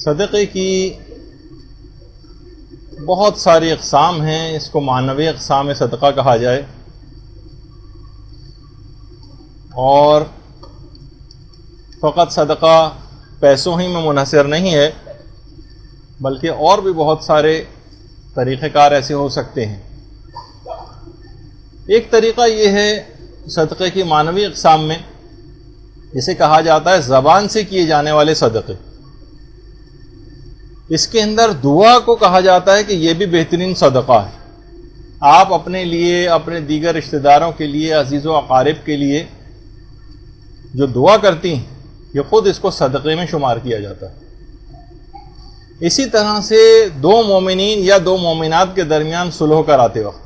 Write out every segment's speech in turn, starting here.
صدقے کی بہت ساری اقسام ہیں. اس کو معنوی اقسام صدقہ کہا جائے، اور فقط صدقہ پیسوں ہی میں منحصر نہیں ہے، بلکہ اور بھی بہت سارے طریقہ کار ایسے ہو سکتے ہیں. ایک طریقہ یہ ہے صدقے کی معنوی اقسام میں، جسے کہا جاتا ہے زبان سے کیے جانے والے صدقے. اس کے اندر دعا کو کہا جاتا ہے کہ یہ بھی بہترین صدقہ ہے. آپ اپنے لیے، اپنے دیگر رشتہ داروں کے لیے، عزیز و اقارب کے لیے جو دعا کرتی ہیں، یہ خود اس کو صدقے میں شمار کیا جاتا ہے. اسی طرح سے دو مومنین یا دو مومنات کے درمیان صلح کراتے وقت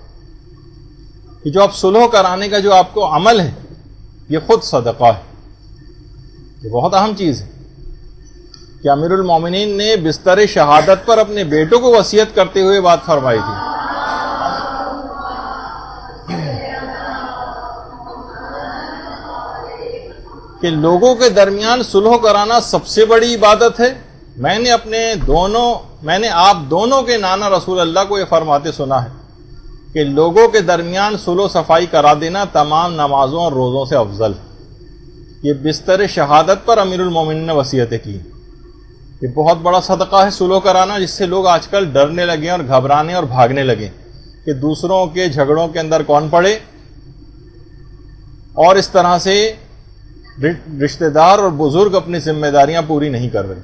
کہ جو آپ صلح کرانے کا جو آپ کو عمل ہے، یہ خود صدقہ ہے. یہ بہت اہم چیز ہے کہ امیر المومنین نے بستر شہادت پر اپنے بیٹوں کو وصیت کرتے ہوئے بات فرمائی تھی کہ لوگوں کے درمیان صلح کرانا سب سے بڑی عبادت ہے. میں نے آپ دونوں کے نانا رسول اللہ کو یہ فرماتے سنا ہے کہ لوگوں کے درمیان صلح و صفائی کرا دینا تمام نمازوں اور روزوں سے افضل ہے. یہ بستر شہادت پر امیر المومنین نے وصیتیں کی. یہ بہت بڑا صدقہ ہے صلح کرانا، جس سے لوگ آج کل ڈرنے لگے اور گھبرانے اور بھاگنے لگے کہ دوسروں کے جھگڑوں کے اندر کون پڑے، اور اس طرح سے رشتہ دار اور بزرگ اپنی ذمہ داریاں پوری نہیں کر رہے.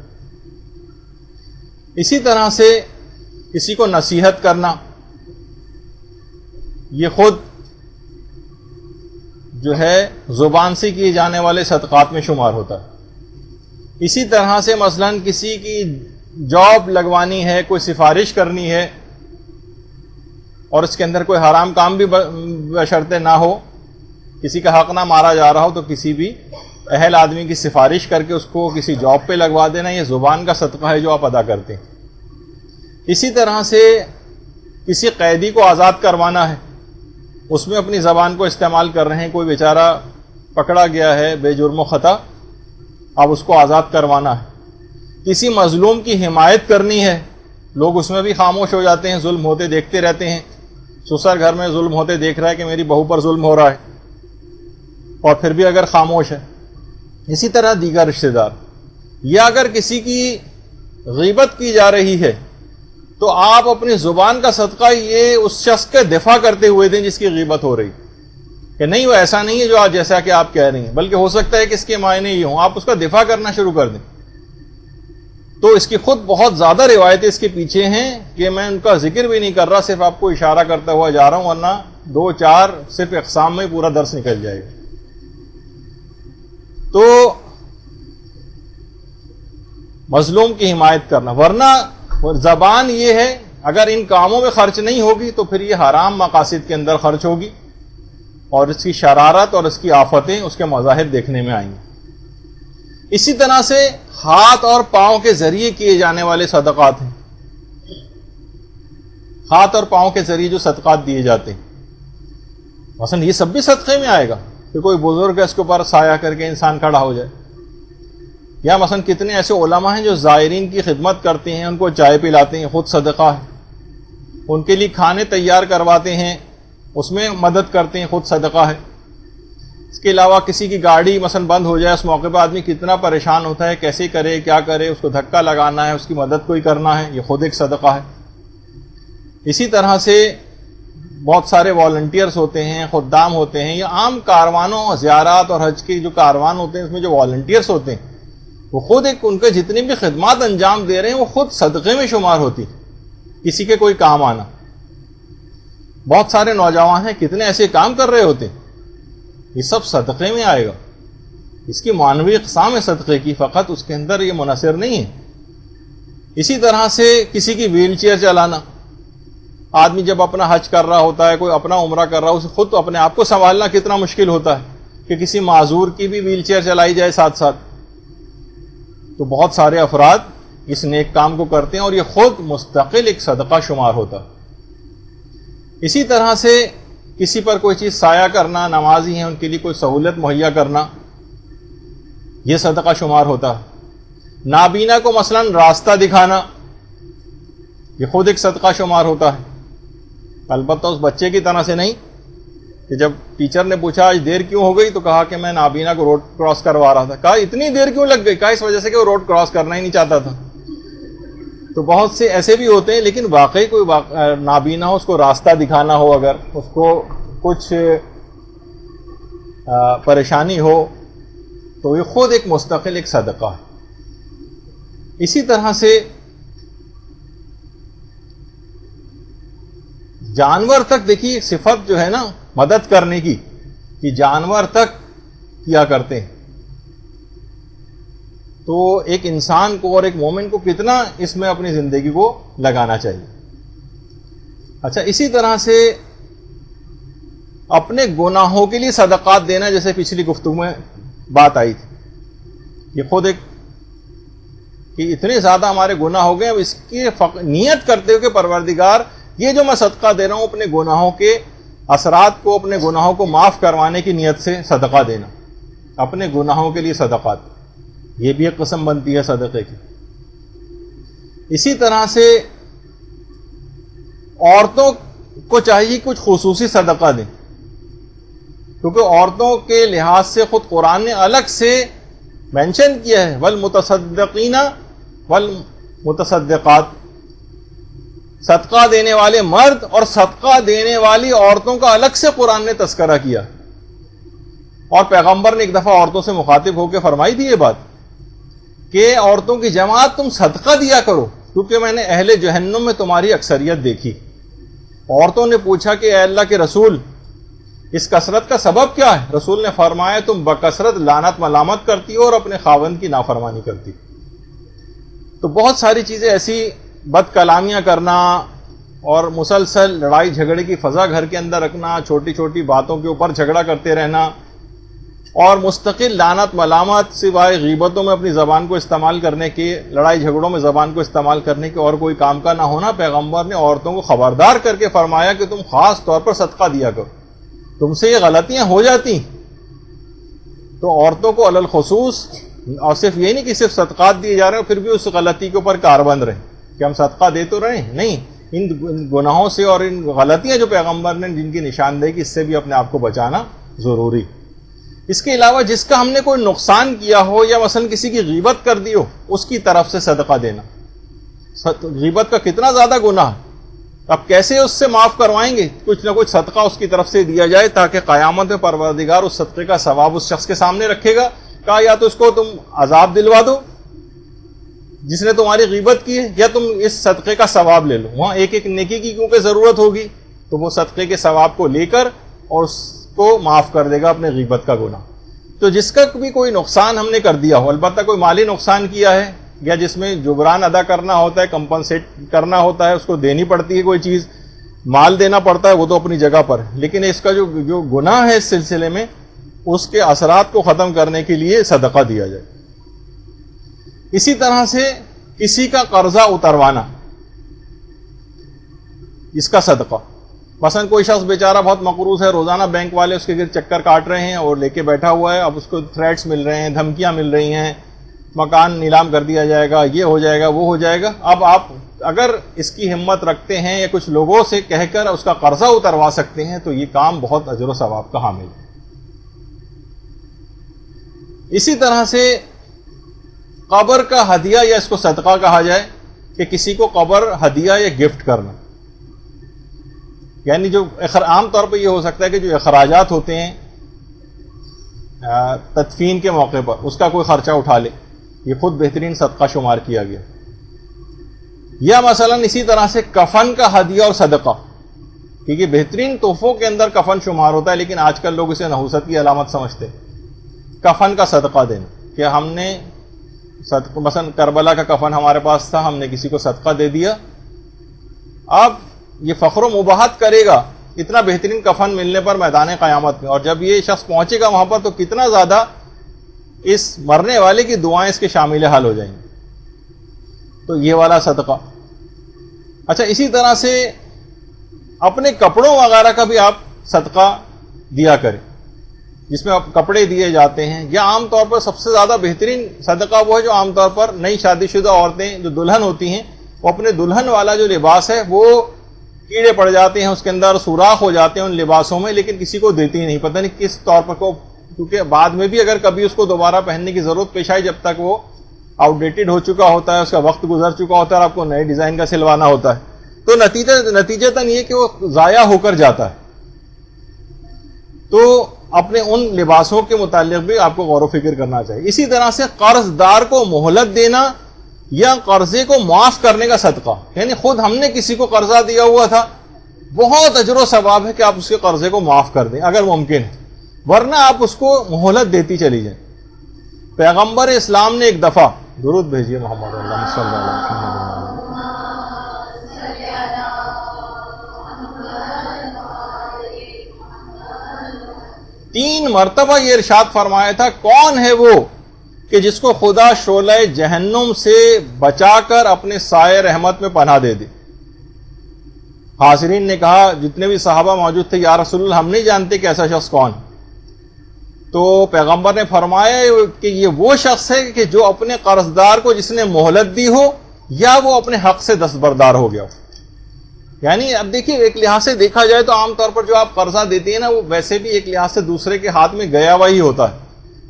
اسی طرح سے کسی کو نصیحت کرنا، یہ خود جو ہے زبان سے کیے جانے والے صدقات میں شمار ہوتا ہے. اسی طرح سے مثلا کسی کی جاب لگوانی ہے، کوئی سفارش کرنی ہے، اور اس کے اندر کوئی حرام کام بھی بشرطے نہ ہو، کسی کا حق نہ مارا جا رہا ہو، تو کسی بھی اہل آدمی کی سفارش کر کے اس کو کسی جاب پہ لگوا دینا، یہ زبان کا صدقہ ہے جو آپ ادا کرتے ہیں. اسی طرح سے کسی قیدی کو آزاد کروانا ہے، اس میں اپنی زبان کو استعمال کر رہے ہیں. کوئی بیچارہ پکڑا گیا ہے بے جرم و خطا، اب اس کو آزاد کروانا ہے. کسی مظلوم کی حمایت کرنی ہے، لوگ اس میں بھی خاموش ہو جاتے ہیں، ظلم ہوتے دیکھتے رہتے ہیں. سسر گھر میں ظلم ہوتے دیکھ رہا ہے کہ میری بہو پر ظلم ہو رہا ہے، اور پھر بھی اگر خاموش ہے. اسی طرح دیگر رشتہ دار، یا اگر کسی کی غیبت کی جا رہی ہے تو آپ اپنی زبان کا صدقہ یہ اس شخص کے دفاع کرتے ہوئے دیں جس کی غیبت ہو رہی، کہ نہیں وہ ایسا نہیں ہے جو آج جیسا کہ آپ کہہ رہی ہیں، بلکہ ہو سکتا ہے کہ اس کے معنی یہ ہوں. آپ اس کا دفاع کرنا شروع کر دیں. تو اس کی خود بہت زیادہ روایتیں اس کے پیچھے ہیں کہ میں ان کا ذکر بھی نہیں کر رہا، صرف آپ کو اشارہ کرتا ہوا جا رہا ہوں، ورنہ 2-4 صرف اقسام میں پورا درس نکل جائے گا. تو مظلوم کی حمایت کرنا، ورنہ زبان یہ ہے اگر ان کاموں میں خرچ نہیں ہوگی تو پھر یہ حرام مقاصد کے اندر خرچ ہوگی، اور اس کی شرارت اور اس کی آفتیں اس کے مظاہر دیکھنے میں آئیں گی. اسی طرح سے ہاتھ اور پاؤں کے ذریعے کیے جانے والے صدقات ہیں. ہاتھ اور پاؤں کے ذریعے جو صدقات دیے جاتے ہیں، مثلا یہ سب بھی صدقے میں آئے گا کہ کوئی بزرگ ہے اس کے اوپر سایہ کر کے انسان کھڑا ہو جائے، یا مثلا کتنے ایسے علماء ہیں جو زائرین کی خدمت کرتے ہیں، ان کو چائے پلاتے ہیں، خود صدقہ ہے. ان کے لیے کھانے تیار کرواتے ہیں، اس میں مدد کرتے ہیں، خود صدقہ ہے. اس کے علاوہ کسی کی گاڑی مثلا بند ہو جائے، اس موقع پہ آدمی کتنا پریشان ہوتا ہے، کیسے کرے، کیا کرے، اس کو دھکا لگانا ہے، اس کی مدد کوئی کرنا ہے، یہ خود ایک صدقہ ہے. اسی طرح سے بہت سارے والنٹیئرز ہوتے ہیں، خدام ہوتے ہیں، یا عام کاروانوں، زیارات اور حج کے جو کاروان ہوتے ہیں اس میں جو والنٹیئرز ہوتے ہیں، وہ خود ایک ان کے جتنی بھی خدمات انجام دے رہے ہیں وہ خود صدقے میں شمار ہوتی، کسی کے کوئی کام آنا. بہت سارے نوجوان ہیں کتنے ایسے کام کر رہے ہوتے ہیں، یہ سب صدقے میں آئے گا. اس کی معنوی اقسام ہے صدقے کی، فقط اس کے اندر یہ منحصر نہیں ہے. اسی طرح سے کسی کی ویل چیئر چلانا، آدمی جب اپنا حج کر رہا ہوتا ہے، کوئی اپنا عمرہ کر رہا ہو، اسے خود اپنے آپ کو سنبھالنا کتنا مشکل ہوتا ہے کہ کسی معذور کی بھی ویل چیئر چلائی جائے ساتھ ساتھ. تو بہت سارے افراد اس نیک کام کو کرتے ہیں اور یہ خود مستقل ایک صدقہ شمار ہوتا ہے. اسی طرح سے کسی پر کوئی چیز سایہ کرنا، نمازی ہیں ان کے لیے کوئی سہولت مہیا کرنا، یہ صدقہ شمار ہوتا ہے. نابینا کو مثلاً راستہ دکھانا، یہ خود ایک صدقہ شمار ہوتا ہے، البتہ اس بچے کی طرح سے نہیں کہ جب ٹیچر نے پوچھا آج دیر کیوں ہو گئی تو کہا کہ میں نابینا کو روڈ کراس کروا رہا تھا. کہا اتنی دیر کیوں لگ گئی؟ کہا اس وجہ سے کہ وہ روڈ کراس کرنا ہی نہیں چاہتا تھا. تو بہت سے ایسے بھی ہوتے ہیں، لیکن واقعی کوئی نابینا ہو، اس کو راستہ دکھانا ہو، اگر اس کو کچھ پریشانی ہو تو یہ خود ایک مستقل ایک صدقہ ہے. اسی طرح سے جانور تک دیکھیے ایک صفت جو ہے نا مدد کرنے کی، کہ جانور تک کیا کرتے ہیں. تو ایک انسان کو اور ایک مومن کو کتنا اس میں اپنی زندگی کو لگانا چاہیے. اچھا، اسی طرح سے اپنے گناہوں کے لیے صدقات دینا، جیسے پچھلی گفتگو میں بات آئی تھی، یہ خود ایک کہ اتنے زیادہ ہمارے گناہ ہو گئے، اب اس کی نیت کرتے ہو کہ پروردگار یہ جو میں صدقہ دے رہا ہوں اپنے گناہوں کے اثرات کو، اپنے گناہوں کو معاف کروانے کی نیت سے صدقہ دینا، اپنے گناہوں کے لیے صدقات، یہ بھی ایک قسم بنتی ہے صدقے کی. اسی طرح سے عورتوں کو چاہیے کچھ خصوصی صدقہ دیں، کیونکہ عورتوں کے لحاظ سے خود قرآن نے الگ سے مینشن کیا ہے، والمتصدقین والمتصدقات، صدقہ دینے والے مرد اور صدقہ دینے والی عورتوں کا الگ سے قرآن نے تذکرہ کیا. اور پیغمبر نے ایک دفعہ عورتوں سے مخاطب ہو کے فرمائی تھی یہ بات کہ عورتوں کی جماعت تم صدقہ دیا کرو، کیونکہ میں نے اہل جہنم میں تمہاری اکثریت دیکھی. عورتوں نے پوچھا کہ اے اللہ کے رسول، اس کثرت کا سبب کیا ہے؟ رسول نے فرمایا تم بکثرت لعنت ملامت کرتی ہو اور اپنے خاوند کی نافرمانی کرتی. تو بہت ساری چیزیں ایسی، بد کلامیاں کرنا اور مسلسل لڑائی جھگڑے کی فضا گھر کے اندر رکھنا، چھوٹی چھوٹی باتوں کے اوپر جھگڑا کرتے رہنا، اور مستقل لعنت ملامت سوائے غیبتوں میں اپنی زبان کو استعمال کرنے کے، لڑائی جھگڑوں میں زبان کو استعمال کرنے کے اور کوئی کام کا نہ ہونا. پیغمبر نے عورتوں کو خبردار کر کے فرمایا کہ تم خاص طور پر صدقہ دیا کرو، تم سے یہ غلطیاں ہو جاتی. تو عورتوں کو علی الخصوص، اور صرف یہ نہیں کہ صرف صدقات دیے جا رہے ہیں پھر بھی اس غلطی کے اوپر کاربند رہیں کہ ہم صدقہ دے تو رہے ہیں، نہیں، ان گناہوں سے اور ان غلطیاں جو پیغمبر نے جن کی نشاندہی کی، اس سے بھی اپنے آپ کو بچانا ضروری. اس کے علاوہ جس کا ہم نے کوئی نقصان کیا ہو یا مثلا کسی کی غیبت کر دی ہو، اس کی طرف سے صدقہ دینا. غیبت کا کتنا زیادہ گناہ، اب کیسے اس سے معاف کروائیں گے؟ کچھ نہ کچھ صدقہ اس کی طرف سے دیا جائے تاکہ قیامت میں پروردگار اس صدقے کا ثواب اس شخص کے سامنے رکھے گا. کہا یا تو اس کو تم عذاب دلوا دو جس نے تمہاری غیبت کی ہے، یا تم اس صدقے کا ثواب لے لو. وہاں ایک ایک نیکی کی کیونکہ ضرورت ہوگی، تو وہ صدقے کے ثواب کو لے کر اور اس کو معاف کر دے گا اپنے غیبت کا گناہ. تو جس کا بھی کوئی نقصان ہم نے کر دیا ہو، البتہ کوئی مالی نقصان کیا ہے یا جس میں جبران ادا کرنا ہوتا ہے، کمپنسیٹ کرنا ہوتا ہے، اس کو دینی پڑتی ہے کوئی چیز، مال دینا پڑتا ہے، وہ تو اپنی جگہ پر، لیکن اس کا جو گناہ ہے اس سلسلے میں، اس کے اثرات کو ختم کرنے کے لیے صدقہ دیا جائے. اسی طرح سے کسی کا قرضہ اتروانا، اس کا صدقہ. مثلا کوئی شخص بیچارہ بہت مقروض ہے، روزانہ بینک والے اس کے گرد چکر کاٹ رہے ہیں اور لے کے بیٹھا ہوا ہے، اب اس کو تھریٹس مل رہے ہیں، دھمکیاں مل رہی ہیں، مکان نیلام کر دیا جائے گا، یہ ہو جائے گا، وہ ہو جائے گا. اب آپ اگر اس کی ہمت رکھتے ہیں یا کچھ لوگوں سے کہہ کر اس کا قرضہ اتروا سکتے ہیں تو یہ کام بہت اجر و ثواب کا حامل ہے. اسی طرح سے قبر کا ہدیہ، یا اس کو صدقہ کہا جائے، کہ کسی کو قبر ہدیہ یا گفٹ کرنا. یعنی جو عام طور پہ یہ ہو سکتا ہے کہ جو اخراجات ہوتے ہیں تدفین کے موقع پر، اس کا کوئی خرچہ اٹھا لے، یہ خود بہترین صدقہ شمار کیا گیا. یا مثلا اسی طرح سے کفن کا ہدیہ اور صدقہ، کیونکہ بہترین تحفوں کے اندر کفن شمار ہوتا ہے، لیکن آج کل لوگ اسے نحوست کی علامت سمجھتے ہیں. کفن کا صدقہ دینا، کہ ہم نے مثلا کربلا کا کفن ہمارے پاس تھا، ہم نے کسی کو صدقہ دے دیا، اب یہ فخر و مباحت کرے گا اتنا بہترین کفن ملنے پر میدان قیامت میں، اور جب یہ شخص پہنچے گا وہاں پر تو کتنا زیادہ اس مرنے والے کی دعائیں اس کے شامل حال ہو جائیں گی. تو یہ والا صدقہ. اچھا، اسی طرح سے اپنے کپڑوں وغیرہ کا بھی آپ صدقہ دیا کریں. جس میں کپڑے دیے جاتے ہیں، یا عام طور پر سب سے زیادہ بہترین صدقہ وہ ہے جو عام طور پر نئی شادی شدہ عورتیں جو دلہن ہوتی ہیں وہ اپنے دلہن والا جو لباس ہے وہ کیڑے پڑ جاتے ہیں اس کے اندر، سوراخ ہو جاتے ہیں ان لباسوں میں، لیکن کسی کو دیتی ہی نہیں، پتہ نہیں کس طور پر کو، کیونکہ بعد میں بھی اگر کبھی اس کو دوبارہ پہننے کی ضرورت پیش آئی، جب تک وہ آؤٹ ڈیٹڈ ہو چکا ہوتا ہے، اس کا وقت گزر چکا ہوتا ہے اور آپ کو نئے ڈیزائن کا سلوانا ہوتا ہے، تو نتیجتاً یہ کہ وہ ضائع ہو کر جاتا ہے۔ تو اپنے ان لباسوں کے متعلق بھی آپ کو غور و فکر کرنا چاہیے۔ اسی طرح سے قرض دار کو مہلت دینا یا قرضے کو معاف کرنے کا صدقہ، یعنی خود ہم نے کسی کو قرضہ دیا ہوا تھا، بہت اجر و ثواب ہے کہ آپ اس کے قرضے کو معاف کر دیں اگر ممکن ہے، ورنہ آپ اس کو مہلت دیتی چلی جائیں۔ پیغمبر اسلام نے ایک دفعہ، درود بھیجیے محمد اللہ صلی اللہ علیہ وسلم، 3 مرتبہ یہ ارشاد فرمایا تھا، کون ہے وہ کہ جس کو خدا شعلہ جہنم سے بچا کر اپنے سائے رحمت میں پناہ دے دے؟ حاضرین نے کہا، جتنے بھی صحابہ موجود تھے، یا رسول اللہ ہم نہیں جانتے کہ ایسا شخص کون ہے۔ تو پیغمبر نے فرمایا کہ یہ وہ شخص ہے کہ جو اپنے قرض دار کو جس نے مہلت دی ہو یا وہ اپنے حق سے دستبردار ہو گیا ہو۔ یعنی اب دیکھیے، ایک لحاظ سے دیکھا جائے تو عام طور پر جو آپ قرضہ دیتے ہیں نا، وہ ویسے بھی ایک لحاظ سے دوسرے کے ہاتھ میں گیا ہوا ہی ہوتا ہے،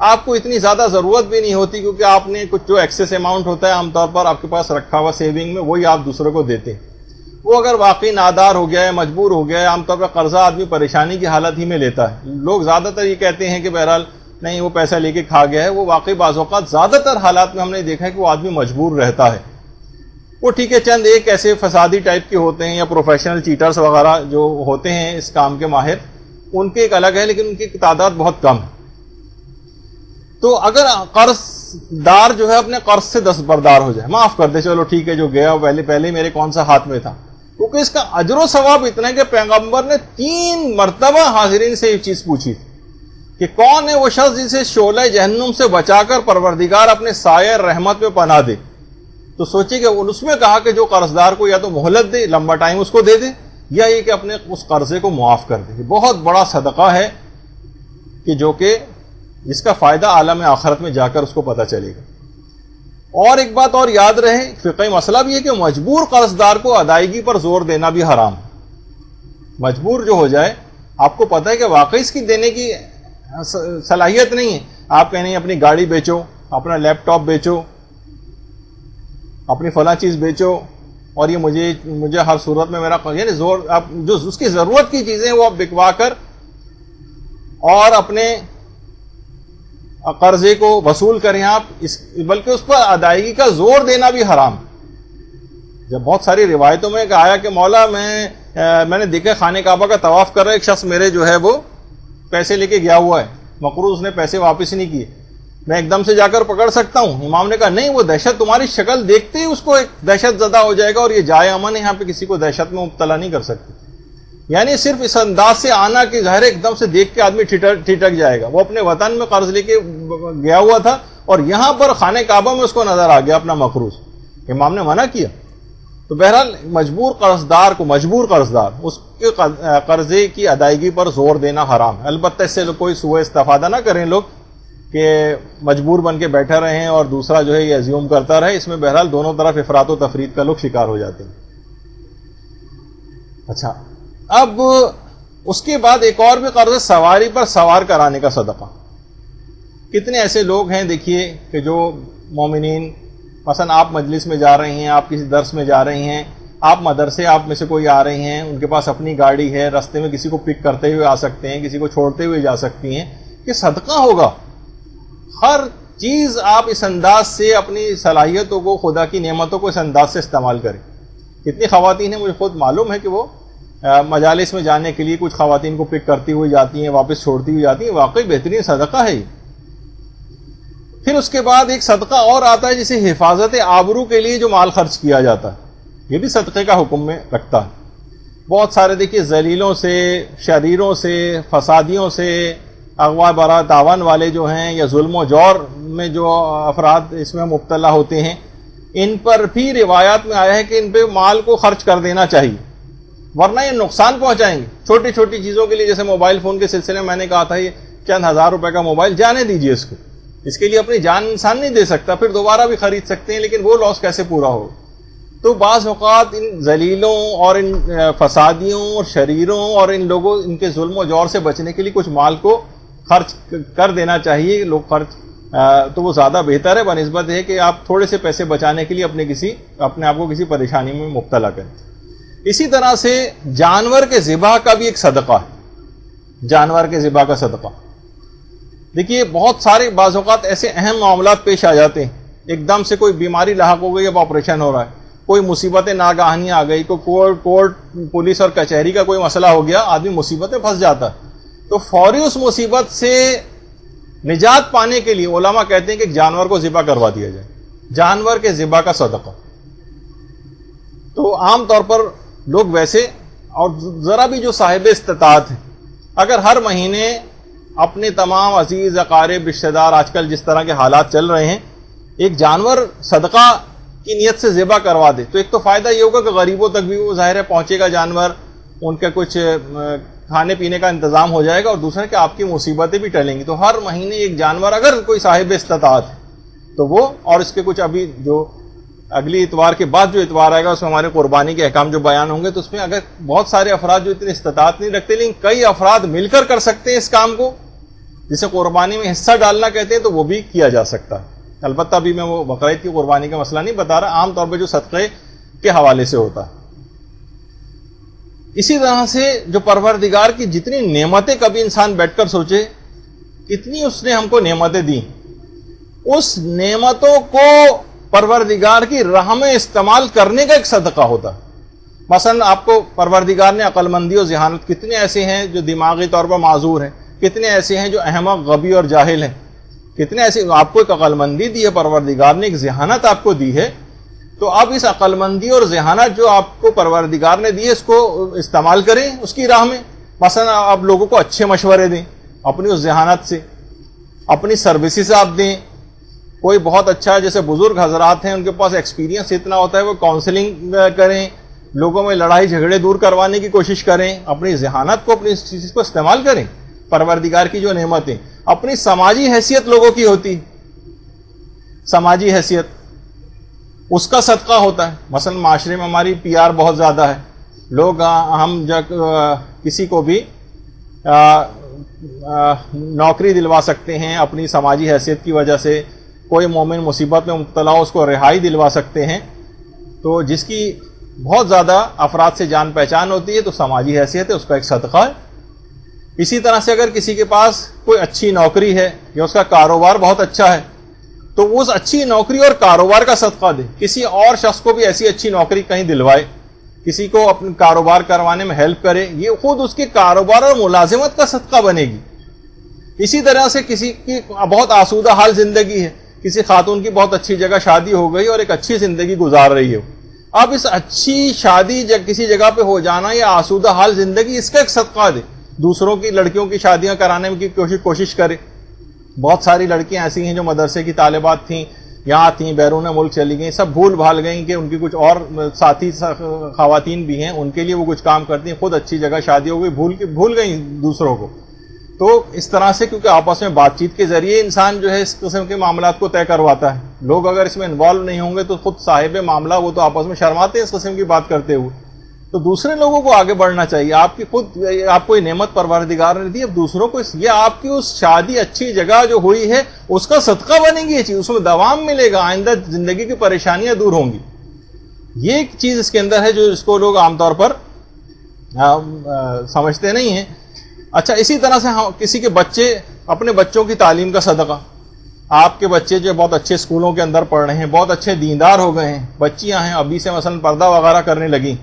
آپ کو اتنی زیادہ ضرورت بھی نہیں ہوتی، کیونکہ آپ نے کچھ جو ایکسیس اماؤنٹ ہوتا ہے عام طور پر آپ کے پاس رکھا ہوا سیونگ میں، وہی آپ دوسرے کو دیتے ہیں۔ وہ اگر واقعی نادار ہو گیا ہے، مجبور ہو گیا ہے، عام طور پر قرضہ آدمی پریشانی کی حالت ہی میں لیتا ہے۔ لوگ زیادہ تر یہ کہتے ہیں کہ بہرحال نہیں وہ پیسہ لے کے کھا گیا ہے، وہ واقعی بعض اوقات زیادہ تر حالات میں ہم نے دیکھا ہے کہ وہ آدمی مجبور رہتا ہے۔ وہ ٹھیک ہے، چند ایک ایسے فسادی ٹائپ کے ہوتے ہیں یا پروفیشنل چیٹرز وغیرہ جو ہوتے ہیں اس کام کے ماہر، ان کے ایک الگ ہے، لیکن ان کی تعداد بہت کم ہے۔ تو اگر قرض دار جو ہے اپنے قرض سے دستبردار ہو جائے، معاف کر دے، چلو ٹھیک ہے جو گیا پہلے میرے کون سا ہاتھ میں تھا، کیونکہ اس کا اجر و ثواب اتنا ہے کہ پیغمبر نے 3 مرتبہ حاضرین سے یہ چیز پوچھی کہ کون ہے وہ شخص جسے شعلہ جہنم سے بچا کر پروردگار اپنے سایہ رحمت میں پناہ دے۔ تو سوچے کہ اس میں کہا کہ جو قرض دار کو یا تو مہلت دے، لمبا ٹائم اس کو دے دے، یا یہ کہ اپنے اس قرضے کو معاف کر دے۔ بہت بڑا صدقہ ہے کہ جو کہ جس کا فائدہ عالم آخرت میں جا کر اس کو پتہ چلے گا۔ اور ایک بات اور یاد رہے، فقہی مسئلہ بھی ہے کہ مجبور قرض دار کو ادائیگی پر زور دینا بھی حرام ہے۔ مجبور جو ہو جائے، آپ کو پتہ ہے کہ واقعی اس کی دینے کی صلاحیت نہیں ہے، آپ کہیں نہیں اپنی گاڑی بیچو، اپنا لیپ ٹاپ بیچو، اپنی فلاں چیز بیچو، اور یہ مجھے ہر صورت میں میرا، یعنی زور، آپ جو اس کی ضرورت کی چیزیں وہ آپ بکوا کر اور اپنے قرضے کو وصول کریں آپ، بلکہ اس پر ادائیگی کا زور دینا بھی حرام۔ جب بہت ساری روایتوں میں آیا کہ مولا میں نے دیکھا خانہ کعبہ کا طواف کر رہا ایک شخص میرے جو ہے وہ پیسے لے کے گیا ہوا ہے، مقروض نے پیسے واپس نہیں کیے، میں ایک دم سے جا کر پکڑ سکتا ہوں؟ امام نے کہا نہیں، وہ دہشت تمہاری شکل دیکھتے ہی اس کو ایک دہشت زدہ ہو جائے گا، اور یہ جائے امن ہے، یہاں پہ کسی کو دہشت میں مبتلا نہیں کر سکتے۔ یعنی صرف اس انداز سے آنا کہ ظاہر ایک دم سے دیکھ کے آدمی ٹھٹک جائے گا۔ وہ اپنے وطن میں قرض لے کے گیا ہوا تھا اور یہاں پر خانہ کعبہ میں اس کو نظر آ گیا اپنا مقروض، امام نے منع کیا۔ تو بہرحال مجبور قرض دار اس کے قرضے کی ادائیگی پر زور دینا حرام ہے۔ البتہ اس سے کوئی سوء استفادہ نہ کریں لوگ کہ مجبور بن کے بیٹھے رہیں اور دوسرا جو ہے یہ ایزیوم کرتا رہے، اس میں بہرحال دونوں طرف افراط و تفرید کا لوگ شکار ہو جاتے ہیں۔ اچھا، اب اس کے بعد ایک اور بھی قرض سواری پر سوار کرانے کا صدقہ۔ کتنے ایسے لوگ ہیں دیکھیے کہ جو مومنین، مثلا آپ مجلس میں جا رہے ہیں، آپ کسی درس میں جا رہے ہیں، آپ مدرسے آپ میں سے کوئی آ رہے ہیں، ان کے پاس اپنی گاڑی ہے، راستے میں کسی کو پک کرتے ہوئے آ سکتے ہیں، کسی کو چھوڑتے ہوئے جا سکتی ہیں، یہ صدقہ ہوگا۔ ہر چیز آپ اس انداز سے اپنی صلاحیتوں کو، خدا کی نعمتوں کو اس انداز سے استعمال کریں۔ کتنی خواتین ہیں، مجھے خود معلوم ہے کہ وہ مجالس میں جانے کے لیے کچھ خواتین کو پک کرتی ہوئی جاتی ہیں، واپس چھوڑتی ہوئی جاتی ہیں، واقعی بہترین صدقہ ہے یہ۔ پھر اس کے بعد ایک صدقہ اور آتا ہے جسے حفاظت آبرو کے لیے جو مال خرچ کیا جاتا ہے، یہ بھی صدقے کا حکم میں رکھتا ہے۔ بہت سارے دیکھیے ذلیلوں سے، شریروں سے، فسادیوں سے، اغوا برا تاوان والے جو ہیں یا ظلم و جور میں جو افراد اس میں مبتلا ہوتے ہیں، ان پر بھی روایات میں آیا ہے کہ ان پہ مال کو خرچ کر دینا چاہیے، ورنہ یہ نقصان پہنچائیں گے۔ چھوٹی چھوٹی چیزوں کے لیے، جیسے موبائل فون کے سلسلے میں نے کہا تھا، یہ چند ہزار روپے کا موبائل جانے دیجیے اس کو, اس کے لیے اپنی جان انسان نہیں دے سکتا, پھر دوبارہ بھی خرید سکتے ہیں, لیکن وہ لاس کیسے پورا ہو. تو بعض اوقات ان ذلیلوں اور ان فسادیوں اور شریروں اور ان لوگوں ان کے ظلم و جور سے بچنے کے لیے کچھ مال کو خرچ کر دینا چاہیے لوگ خرچ, تو وہ زیادہ بہتر ہے بنسبت ہے کہ آپ تھوڑے سے پیسے بچانے کے لیے اپنے آپ کو کسی پریشانی میں مبتلا کریں. اسی طرح سے جانور کے ذبح کا بھی ایک صدقہ ہے, جانور کے ذبح کا صدقہ. دیکھیے بہت سارے بعض اوقات ایسے اہم معاملات پیش آ جاتے ہیں, ایک دم سے کوئی بیماری لاحق ہو گئی, اب آپریشن ہو رہا ہے, کوئی مصیبتیں ناگہانی آ گئی, کوئی کورٹ پولیس اور کچہری کا کوئی مسئلہ ہو گیا, آدمی مصیبت میں پھنس جاتا ہے. تو فوری اس مصیبت سے نجات پانے کے لیے علماء کہتے ہیں کہ ایک جانور کو ذبح کروا دیا جائے, جانور کے ذبح کا صدقہ. تو عام طور پر لوگ ویسے, اور ذرا بھی جو صاحب استطاعت ہیں, اگر ہر مہینے اپنے تمام عزیز اقارب رشتہ دار, آج کل جس طرح کے حالات چل رہے ہیں, ایک جانور صدقہ کی نیت سے ذبح کروا دے, تو ایک تو فائدہ یہ ہوگا کہ غریبوں تک بھی وہ ظاہر ہے پہنچے گا جانور, ان کا کچھ کھانے پینے کا انتظام ہو جائے گا, اور دوسرا کہ آپ کی مصیبتیں بھی ٹلیں گی. تو ہر مہینے ایک جانور اگر کوئی صاحب استطاعت ہے تو وہ, اور اس کے کچھ ابھی جو اگلی اتوار کے بعد جو اتوار آئے گا اس میں ہمارے قربانی کے احکام جو بیان ہوں گے, تو اس میں اگر بہت سارے افراد جو اتنی استطاعت نہیں رکھتے لیکن کئی افراد مل کر کر سکتے ہیں اس کام کو, جسے قربانی میں حصہ ڈالنا کہتے ہیں, تو وہ بھی کیا جا سکتا ہے. البتہ ابھی میں وہ بقرعید کی قربانی کا مسئلہ نہیں بتا رہا, عام طور پہ جو صدقے کے حوالے سے ہوتا ہے. اسی طرح سے جو پروردگار کی جتنی نعمتیں کبھی انسان بیٹھ کر سوچے, اتنی اس نے ہم کو نعمتیں دی, اس نعمتوں کو پروردگار کی راہ میں استعمال کرنے کا ایک صدقہ ہوتا ہے. مثلا آپ کو پروردگار نے عقل مندی اور ذہانت, کتنے ایسے ہیں جو دماغی طور پر معذور ہیں, کتنے ایسے ہیں جو احمق غبی اور جاہل ہیں, کتنے ایسے, آپ کو ایک عقل مندی دی ہے پروردگار نے, ایک ذہانت آپ کو دی ہے, تو اب اس عقل مندی اور ذہانت جو آپ کو پروردگار نے دی ہے اس کو استعمال کریں اس کی راہ میں. مثلا آپ لوگوں کو اچھے مشورے دیں اپنی اس ذہانت سے, اپنی سروسز آپ دیں. کوئی بہت اچھا, جیسے بزرگ حضرات ہیں ان کے پاس ایکسپیرینس اتنا ہوتا ہے, وہ کاؤنسلنگ کریں, لوگوں میں لڑائی جھگڑے دور کروانے کی کوشش کریں, اپنی ذہانت کو اپنی اس چیز کو استعمال کریں. پروردگار کی جو نعمتیں, اپنی سماجی حیثیت لوگوں کی ہوتی, سماجی حیثیت اس کا صدقہ ہوتا ہے. مثلا معاشرے میں ہماری پی آر بہت زیادہ ہے, لوگ ہم جب کسی کو بھی نوکری دلوا سکتے ہیں اپنی سماجی حیثیت کی وجہ سے, کوئی مومن مصیبت میں مبتلا ہو اس کو رہائی دلوا سکتے ہیں, تو جس کی بہت زیادہ افراد سے جان پہچان ہوتی ہے تو سماجی حیثیت ہے, اس کا ایک صدقہ ہے. اسی طرح سے اگر کسی کے پاس کوئی اچھی نوکری ہے یا اس کا کاروبار بہت اچھا ہے تو وہ اس اچھی نوکری اور کاروبار کا صدقہ دے, کسی اور شخص کو بھی ایسی اچھی نوکری کہیں دلوائے, کسی کو اپنے کاروبار کروانے میں ہیلپ کرے, یہ خود اس کے کاروبار اور ملازمت کا صدقہ بنے گی. اسی طرح سے کسی کی بہت آسودہ حال زندگی ہے, کسی خاتون کی بہت اچھی جگہ شادی ہو گئی اور ایک اچھی زندگی گزار رہی ہے, اب اس اچھی شادی کسی جگہ پہ ہو جانا یا آسودہ حال زندگی, اس کا ایک صدقہ دے. دوسروں کی لڑکیوں کی شادیاں کرانے کی کوشش کرے. بہت ساری لڑکیاں ایسی ہیں جو مدرسے کی طالبات تھیں, یہاں تھیں, بیرون ملک چلی گئیں, سب بھول بھال گئیں کہ ان کی کچھ اور ساتھی خواتین بھی ہیں, ان کے لیے وہ کچھ کام کرتی ہیں, خود اچھی جگہ شادی ہو گئی, بھول گئیں دوسروں کو. تو اس طرح سے کیونکہ آپس میں بات چیت کے ذریعے انسان جو ہے اس قسم کے معاملات کو طے کرواتا ہے. لوگ اگر اس میں انوالو نہیں ہوں گے تو خود صاحب معاملہ وہ تو آپس میں شرماتے ہیں اس قسم کی بات کرتے ہوئے. تو دوسرے لوگوں کو آگے بڑھنا چاہیے. آپ کی خود, آپ کو یہ نعمت پروردگار نے دی, اب دوسروں کو یہ آپ کی اس شادی اچھی جگہ جو ہوئی ہے اس کا صدقہ بنے گی, یہ چیز اس میں دوام ملے گا, آئندہ زندگی کی پریشانیاں دور ہوں گی. یہ ایک چیز اس کے اندر ہے جو اس کو لوگ عام طور پر سمجھتے نہیں ہیں. اچھا, اسی طرح سے کسی کے بچے, اپنے بچوں کی تعلیم کا صدقہ. آپ کے بچے جو بہت اچھے اسکولوں کے اندر پڑھ رہے ہیں, بہت اچھے دیندار ہو گئے ہیں, بچیاں ہیں ابھی سے مثلا پردہ وغیرہ کرنے لگیں,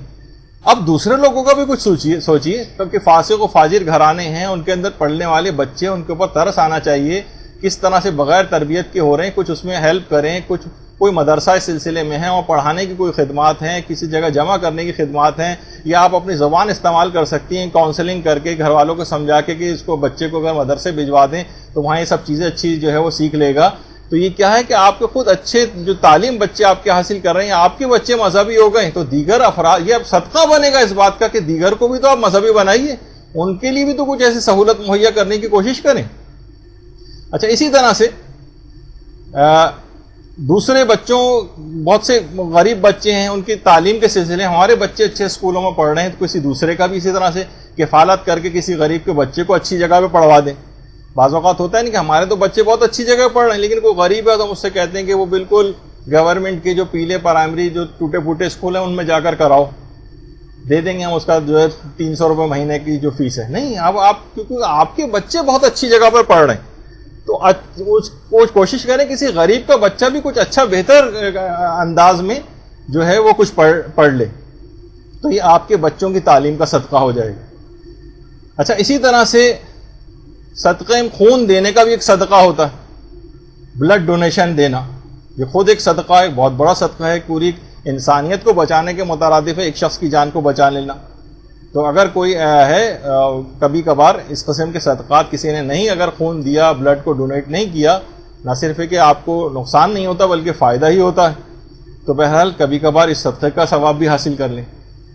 اب دوسرے لوگوں کا بھی کچھ سوچیے کیونکہ فاسق و فاجر گھرانے ہیں, ان کے اندر پڑھنے والے بچے, ان کے اوپر ترس آنا چاہیے کس طرح سے بغیر تربیت کے ہو رہے ہیں, کچھ اس میں ہیلپ کریں. کچھ کوئی مدرسہ اس سلسلے میں ہے اور پڑھانے کی کوئی خدمات ہیں, کسی جگہ جمع کرنے کی خدمات ہیں, یا آپ اپنی زبان استعمال کر سکتی ہیں کاؤنسلنگ کر کے, گھر والوں کو سمجھا کے کہ اس کو بچے کو اگر مدرسے بھجوا دیں تو وہاں یہ سب چیزیں اچھی جو ہے وہ سیکھ لے گا. تو یہ کیا ہے کہ آپ کے خود اچھے جو تعلیم بچے آپ کے حاصل کر رہے ہیں, آپ کے بچے مذہبی ہو گئے تو دیگر افراد, یہ اب صدقہ بنے گا اس بات کا کہ دیگر کو بھی تو آپ مذہبی بنائیے, ان کے لیے بھی تو کچھ ایسی سہولت مہیا کرنے کی کوشش کریں. اچھا اسی طرح سے دوسرے بچوں، بہت سے غریب بچے ہیں، ان کی تعلیم کے سلسلے ہمارے بچے اچھے اسکولوں میں پڑھ رہے ہیں تو کسی دوسرے کا بھی اسی طرح سے کفالت کر کے کسی غریب کے بچے کو اچھی جگہ پہ پڑھوا دیں. بعض اوقات ہوتا ہے نہیں کہ ہمارے تو بچے بہت اچھی جگہ پڑھ رہے ہیں لیکن کوئی غریب ہے تو مجھ سے کہتے ہیں کہ وہ بالکل گورنمنٹ کے جو پیلے پرائمری جو ٹوٹے پھوٹے اسکول ہیں ان میں جا کر کراؤ، دے دیں گے ہم اس کا جو ہے 300 روپے مہینے کی جو فیس ہے. نہیں، اب آپ کیونکہ آپ کے بچے بہت اچھی جگہ پر پڑھ رہے ہیں تو کوشش کریں کسی غریب کا بچہ بھی کچھ اچھا بہتر انداز میں جو ہے وہ کچھ پڑھ لے، تو یہ آپ کے بچوں کی تعلیم کا صدقہ ہو جائے گا. اچھا اسی طرح سے صدقے خون دینے کا بھی ایک صدقہ ہوتا ہے، بلڈ ڈونیشن دینا، یہ خود ایک صدقہ ہے، بہت بڑا صدقہ ہے، پوری انسانیت کو بچانے کے مترادف ہے ایک شخص کی جان کو بچا لینا. تو اگر کوئی ہے کبھی کبھار اس قسم کے صدقات کسی نے نہیں اگر خون دیا، بلڈ کو ڈونیٹ نہیں کیا، نہ صرف ہے کہ آپ کو نقصان نہیں ہوتا بلکہ فائدہ ہی ہوتا ہے، تو بہرحال کبھی کبھار اس صدقے کا ثواب بھی حاصل کر لیں.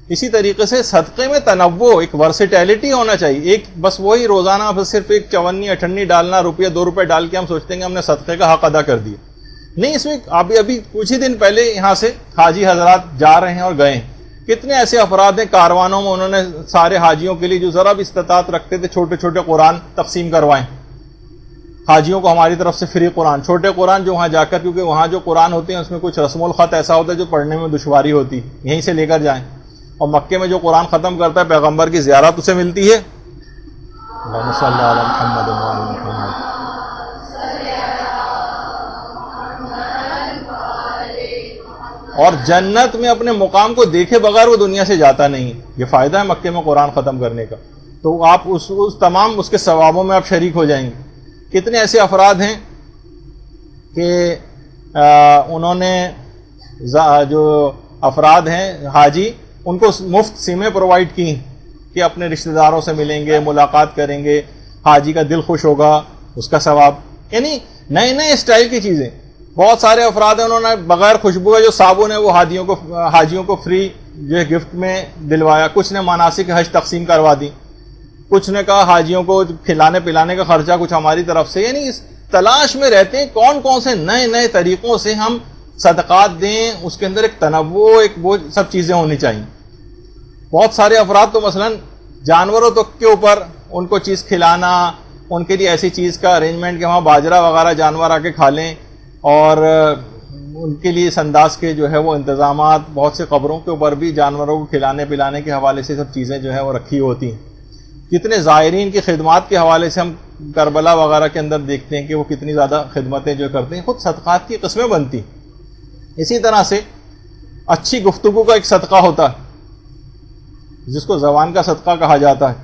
اسی طریقے سے صدقے میں تنوع، ایک ورسٹیلٹی ہونا چاہیے. ایک بس وہی روزانہ بس صرف ایک چونی اٹھنی ڈالنا، روپیہ 2 روپے ڈال کے ہم سوچتے ہیں کہ ہم نے صدقے کا حق ادا کر دیا. نہیں، اس میں ابھی کچھ ہی دن پہلے یہاں سے حاجی حضرات جا رہے ہیں اور گئے ہیں. کتنے ایسے افراد ہیں کاروانوں میں، انہوں نے سارے حاجیوں کے لیے جو ذرا بھی استطاعت رکھتے تھے چھوٹے چھوٹے قرآن تقسیم کروائیں حاجیوں کو ہماری طرف سے فری قرآن، چھوٹے قرآن جو وہاں جا کر، کیونکہ وہاں جو قرآن ہوتے ہیں اس میں کچھ رسم الخط ایسا ہوتا ہے جو پڑھنے میں دشواری ہوتی، یہیں سے لے کر جائیں. اور مکے میں جو قرآن ختم کرتا ہے پیغمبر کی زیارت اسے ملتی ہے. اللہم صلی علی محمد وعلی محمد. اور جنت میں اپنے مقام کو دیکھے بغیر وہ دنیا سے جاتا نہیں. یہ فائدہ ہے مکے میں قرآن ختم کرنے کا. تو آپ اس تمام اس کے ثوابوں میں آپ شریک ہو جائیں گے. کتنے ایسے افراد ہیں کہ انہوں نے جو افراد ہیں حاجی، ان کو مفت سمیں پرووائڈ کی کہ اپنے رشتہ داروں سے ملیں گے، ملاقات کریں گے، حاجی کا دل خوش ہوگا، اس کا ثواب. یعنی نئے نئے اسٹائل کی چیزیں. بہت سارے افراد ہیں انہوں نے بغیر خوشبو کا جو صابن ہے وہ حاجیوں کو فری جو ہے گفٹ میں دلوایا. کچھ نے مناسک حج تقسیم کروا دی، کچھ نے کہا حاجیوں کو کھلانے پلانے کا خرچہ کچھ ہماری طرف سے. یعنی اس تلاش میں رہتے ہیں کون کون سے نئے نئے طریقوں سے ہم صدقات دیں، اس کے اندر ایک تنوع، ایک وہ سب چیزیں ہونی چاہیے. بہت سارے افراد تو مثلا جانوروں تک کے اوپر ان کو چیز کھلانا، ان کے لیے ایسی چیز کا ارینجمنٹ کہ وہاں باجرہ وغیرہ جانور آ کے کھا لیں، اور ان کے لیے اس انداز کے جو ہے وہ انتظامات. بہت سے قبروں کے اوپر بھی جانوروں کو کھلانے پلانے کے حوالے سے سب چیزیں جو ہے وہ رکھی ہوتی ہیں. کتنے زائرین کی خدمات کے حوالے سے ہم کربلا وغیرہ کے اندر دیکھتے ہیں کہ وہ کتنی زیادہ خدمتیں جو کرتے ہیں. خود صدقات کی قسمیں بنتی. اسی طرح سے اچھی گفتگو کا ایک صدقہ ہوتا ہے جس کو زبان کا صدقہ کہا جاتا ہے.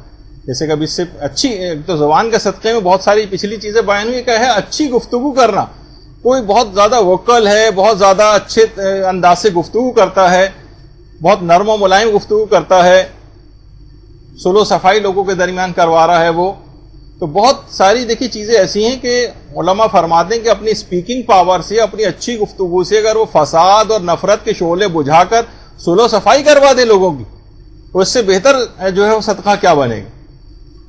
جیسے کبھی اس سے اچھی تو زبان کے صدقے میں بہت ساری پچھلی چیزیں بیان ہوئی کہ ہے اچھی گفتگو کرنا. کوئی بہت زیادہ وکل ہے، بہت زیادہ اچھے انداز سے گفتگو کرتا ہے، بہت نرم و ملائم گفتگو کرتا ہے، صلح و صفائی لوگوں کے درمیان کروا رہا ہے وہ. تو بہت ساری دیکھی چیزیں ایسی ہیں کہ علماء فرماتے ہیں کہ اپنی اسپیکنگ پاور سے، اپنی اچھی گفتگو سے اگر وہ فساد اور نفرت کے شعلے بجھا کر صلح و صفائی کروا دے لوگوں کی، تو اس سے بہتر جو ہے وہ صدقہ کیا بنے گا.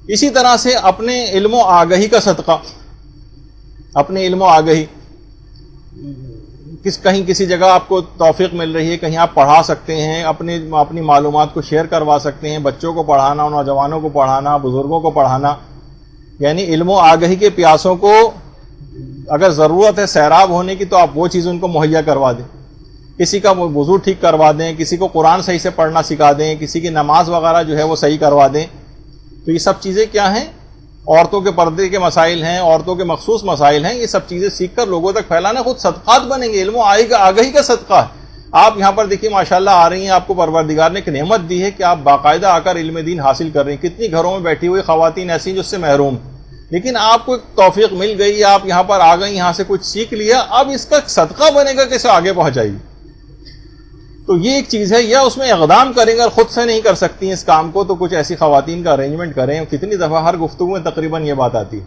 اسی طرح سے اپنے علم و آگہی کا صدقہ. اپنے علم و آگہی، کہیں کسی جگہ آپ کو توفیق مل رہی ہے، کہیں آپ پڑھا سکتے ہیں، اپنی معلومات کو شیئر کروا سکتے ہیں. بچوں کو پڑھانا، نوجوانوں کو پڑھانا، بزرگوں کو پڑھانا. یعنی علم و آگہی کے پیاسوں کو اگر ضرورت ہے سیراب ہونے کی تو آپ وہ چیز ان کو مہیا کروا دیں. کسی کا وضو ٹھیک کروا دیں، کسی کو قرآن صحیح سے پڑھنا سکھا دیں، کسی کی نماز وغیرہ جو ہے وہ صحیح کروا دیں. تو یہ سب چیزیں کیا ہیں؟ عورتوں کے پردے کے مسائل ہیں، عورتوں کے مخصوص مسائل ہیں. یہ سب چیزیں سیکھ کر لوگوں تک پھیلانا خود صدقات بنیں گے. علم و آگہی کا صدقہ ہے. آپ یہاں پر دیکھیے ماشاءاللہ آ رہی ہیں، آپ کو پروردگار نے ایک نعمت دی ہے کہ آپ باقاعدہ آ کر علم دین حاصل کر رہی ہیں. کتنی گھروں میں بیٹھی ہوئی خواتین ایسی ہیں جو اس سے محروم، لیکن آپ کو ایک توفیق مل گئی، آپ یہاں پر آ گئی، یہاں سے کچھ سیکھ لیا، اب اس کا صدقہ بنے گا کہ اسے آگے پہنچائیے. تو یہ ایک چیز ہے. یا اس میں اقدام کریں گے، اور خود سے نہیں کر سکتی اس کام کو تو کچھ ایسی خواتین کا ارینجمنٹ کریں. کتنی دفعہ ہر گفتگو میں تقریباً یہ بات آتی ہے.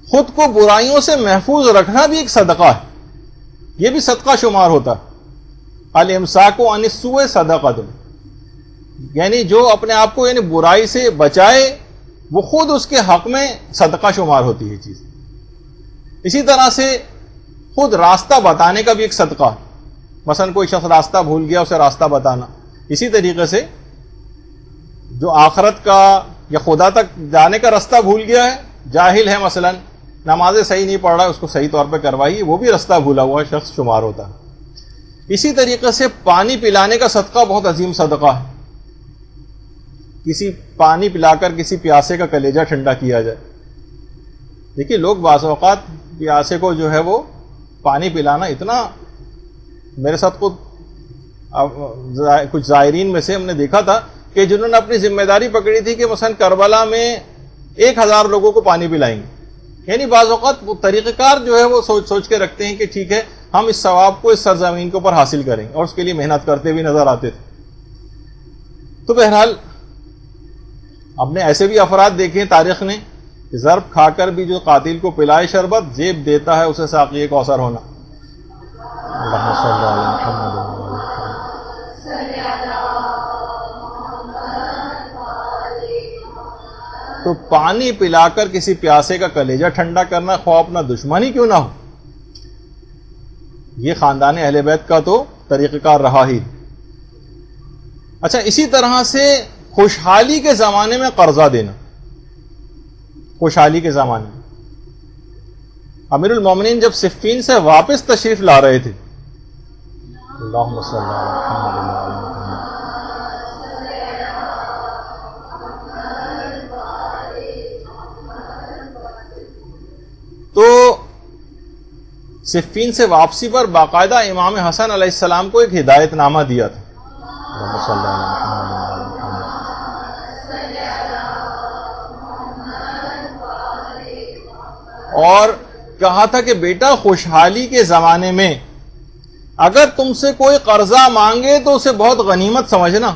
خود کو برائیوں سے محفوظ رکھنا بھی ایک صدقہ ہے، یہ بھی صدقہ شمار ہوتا ہے. الامساک عن السوء صدقۃ، یعنی جو اپنے آپ کو یعنی برائی سے بچائے وہ خود اس کے حق میں صدقہ شمار ہوتی ہے چیز. اسی طرح سے خود راستہ بتانے کا بھی ایک صدقہ ہے. مثلا کوئی شخص راستہ بھول گیا، اسے راستہ بتانا. اسی طریقے سے جو آخرت کا یا خدا تک جانے کا راستہ بھول گیا ہے، جاہل ہے، مثلا نمازیں صحیح نہیں پڑھ رہا ہے، اس کو صحیح طور پہ کروائیے، وہ بھی راستہ بھولا ہوا شخص شمار ہوتا ہے. اسی طریقے سے پانی پلانے کا صدقہ بہت عظیم صدقہ ہے. کسی پانی پلا کر کسی پیاسے کا کلیجہ ٹھنڈا کیا جائے. دیکھیے لوگ بعض اوقات پیاسے کو جو ہے وہ پانی پلانا اتنا، میرے ساتھ خود کچھ زائرین میں سے ہم نے دیکھا تھا کہ جنہوں نے اپنی ذمہ داری پکڑی تھی کہ مثلا کربلا میں 1000 لوگوں کو پانی پلائیں گے. یعنی بعض اوقات وہ طریقہ کار جو ہے وہ سوچ کے رکھتے ہیں کہ ٹھیک ہے ہم اس ثواب کو اس سرزمین کے اوپر حاصل کریں گے، اور اس کے لیے محنت کرتے بھی نظر آتے تھے. تو بہرحال ہم نے ایسے بھی افراد دیکھے ہیں تاریخ نے، ضرب کھا کر بھی جو قاتل کو پلائے شربت، زیب دیتا ہے اسے ساقی کوثر ہونا. اللہم صلی علی محمد. تو پانی پلا کر کسی پیاسے کا کلیجہ ٹھنڈا کرنا، خواہ اپنا دشمن ہی کیوں نہ ہو، یہ خاندان اہل بیت کا تو طریقہ کار رہا ہی. اچھا، اسی طرح سے خوشحالی کے زمانے میں قرضہ دینا. خوشحالی کے زمانے میں امیر المومنین جب صفین سے واپس تشریف لا رہے تھے، اللہم صلی علی محمد، تو صفین سے واپسی پر باقاعدہ امام حسن علیہ السلام کو ایک ہدایت نامہ دیا تھا. اللہم صلی علی محمد. اور کہا تھا کہ بیٹا خوشحالی کے زمانے میں اگر تم سے کوئی قرضہ مانگے تو اسے بہت غنیمت سمجھنا.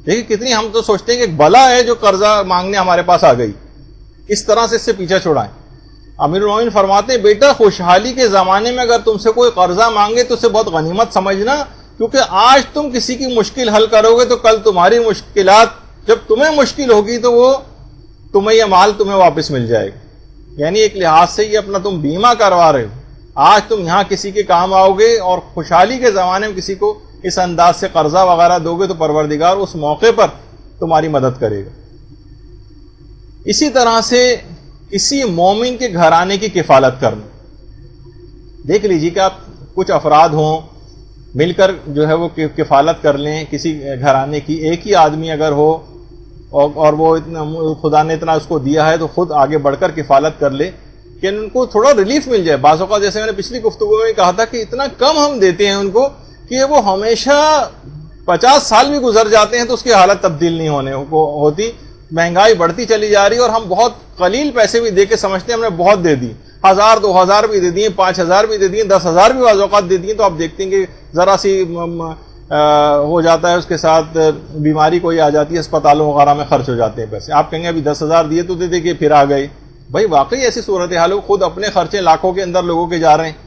دیکھیں کتنی ہم تو سوچتے ہیں کہ بلا ہے جو قرضہ مانگنے ہمارے پاس آ گئی، اس طرح سے اس سے پیچھا چھڑائیں. امیر المومنین فرماتے ہیں بیٹا خوشحالی کے زمانے میں اگر تم سے کوئی قرضہ مانگے تو اسے بہت غنیمت سمجھنا، کیونکہ آج تم کسی کی مشکل حل کرو گے تو کل تمہاری مشکلات جب تمہیں مشکل ہوگی تو وہ تمہیں یہ مال تمہیں واپس مل جائے گا. یعنی ایک لحاظ سے یہ اپنا تم بیمہ کروا رہے ہو. آج تم یہاں کسی کے کام آؤ گے اور خوشحالی کے زمانے میں کسی کو اس انداز سے قرضہ وغیرہ دو گے تو پروردگار اس موقع پر تمہاری مدد کرے گا. اسی طرح سے کسی مومن کے گھرانے کی کفالت کرنا. دیکھ لیجیے کہ آپ کچھ افراد ہوں مل کر جو ہے وہ کفالت کر لیں کسی گھرانے کی. ایک ہی آدمی اگر ہو اور وہ اتنا خدا نے اتنا اس کو دیا ہے تو خود آگے بڑھ کر کفالت کر لے کہ ان کو تھوڑا ریلیف مل جائے. بعض اوقات جیسے میں نے پچھلی گفتگو میں کہا تھا کہ اتنا کم ہم دیتے ہیں ان کو کہ وہ ہمیشہ 50 سال بھی گزر جاتے ہیں تو اس کی حالت تبدیل نہیں ہونے کو ہوتی. مہنگائی بڑھتی چلی جا رہی ہے اور ہم بہت قلیل پیسے بھی دے کے سمجھتے ہیں ہم نے بہت دے دی. 1000 2000 بھی دے دیے، 5000 بھی دے دیے، 10,000 بھی بعض اوقات دے دیے تو آپ دیکھتے ہیں کہ ذرا سی ہو جاتا ہے اس کے ساتھ بیماری کوئی آ جاتی ہے، اسپتالوں وغیرہ میں خرچ ہو جاتے ہیں پیسے. آپ کہیں گے ابھی 10,000 دیے تو دے دے کے پھر آ گئے. بھائی واقعی ایسی صورتحال ہو، خود اپنے خرچے لاکھوں کے اندر لوگوں کے جا رہے ہیں،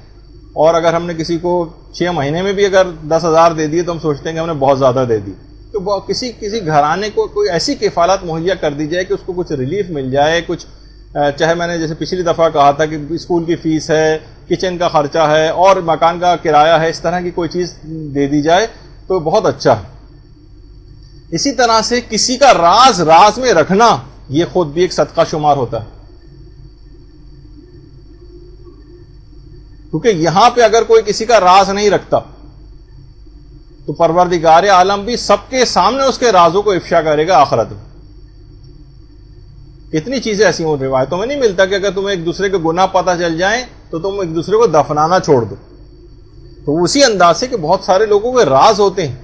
اور اگر ہم نے کسی کو 6 مہینے میں بھی اگر 10,000 دے دیے تو ہم سوچتے ہیں کہ ہم نے بہت زیادہ دے دی. تو کسی گھرانے کو کوئی ایسی کفالت مہیا کر دی جائے کہ اس کو کچھ ریلیف مل جائے. کچھ چاہے میں نے جیسے پچھلی دفعہ کہا تھا کہ اسکول کی فیس ہے، کچن کا خرچہ ہے اور مکان کا کرایہ ہے، اس طرح کی کوئی چیز دے دی جائے تو بہت اچھا ہے. اسی طرح سے کسی کا راز میں رکھنا یہ خود بھی ایک صدقہ شمار ہوتا ہے. کیونکہ یہاں پہ اگر کوئی کسی کا راز نہیں رکھتا تو پروردگار عالم بھی سب کے سامنے اس کے رازوں کو افشا کرے گا آخرت میں. کتنی چیزیں ایسی ہوں روایتوں میں نہیں ملتا کہ اگر تمہیں ایک دوسرے کے گناہ پتہ چل جائیں تو تم ایک دوسرے کو دفنانا چھوڑ دو. تو اسی انداز سے کہ بہت سارے لوگوں کے راز ہوتے ہیں،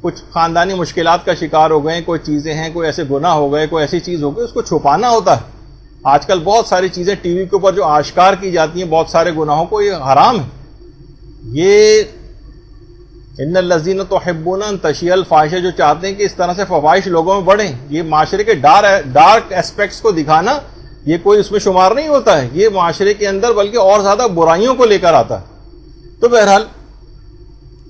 کچھ خاندانی مشکلات کا شکار ہو گئے، کوئی چیزیں ہیں، کوئی ایسے گناہ ہو گئے، کوئی ایسی چیز ہو گئی، اس کو چھپانا ہوتا ہے. آج کل بہت ساری چیزیں ٹی وی کے اوپر جو آشکار کی جاتی ہیں بہت سارے گناہوں کو، یہ حرام ہے. یہ ان الذین تحبون ان تشیع الفاحشہ، جو چاہتے ہیں کہ اس طرح سے فواحش لوگوں میں بڑھیں، یہ معاشرے کے ڈارک اسپیکٹس کو دکھانا، یہ کوئی اس میں شمار نہیں ہوتا ہے. یہ معاشرے کے اندر بلکہ اور زیادہ برائیوں کو لے کر آتا ہے. تو بہرحال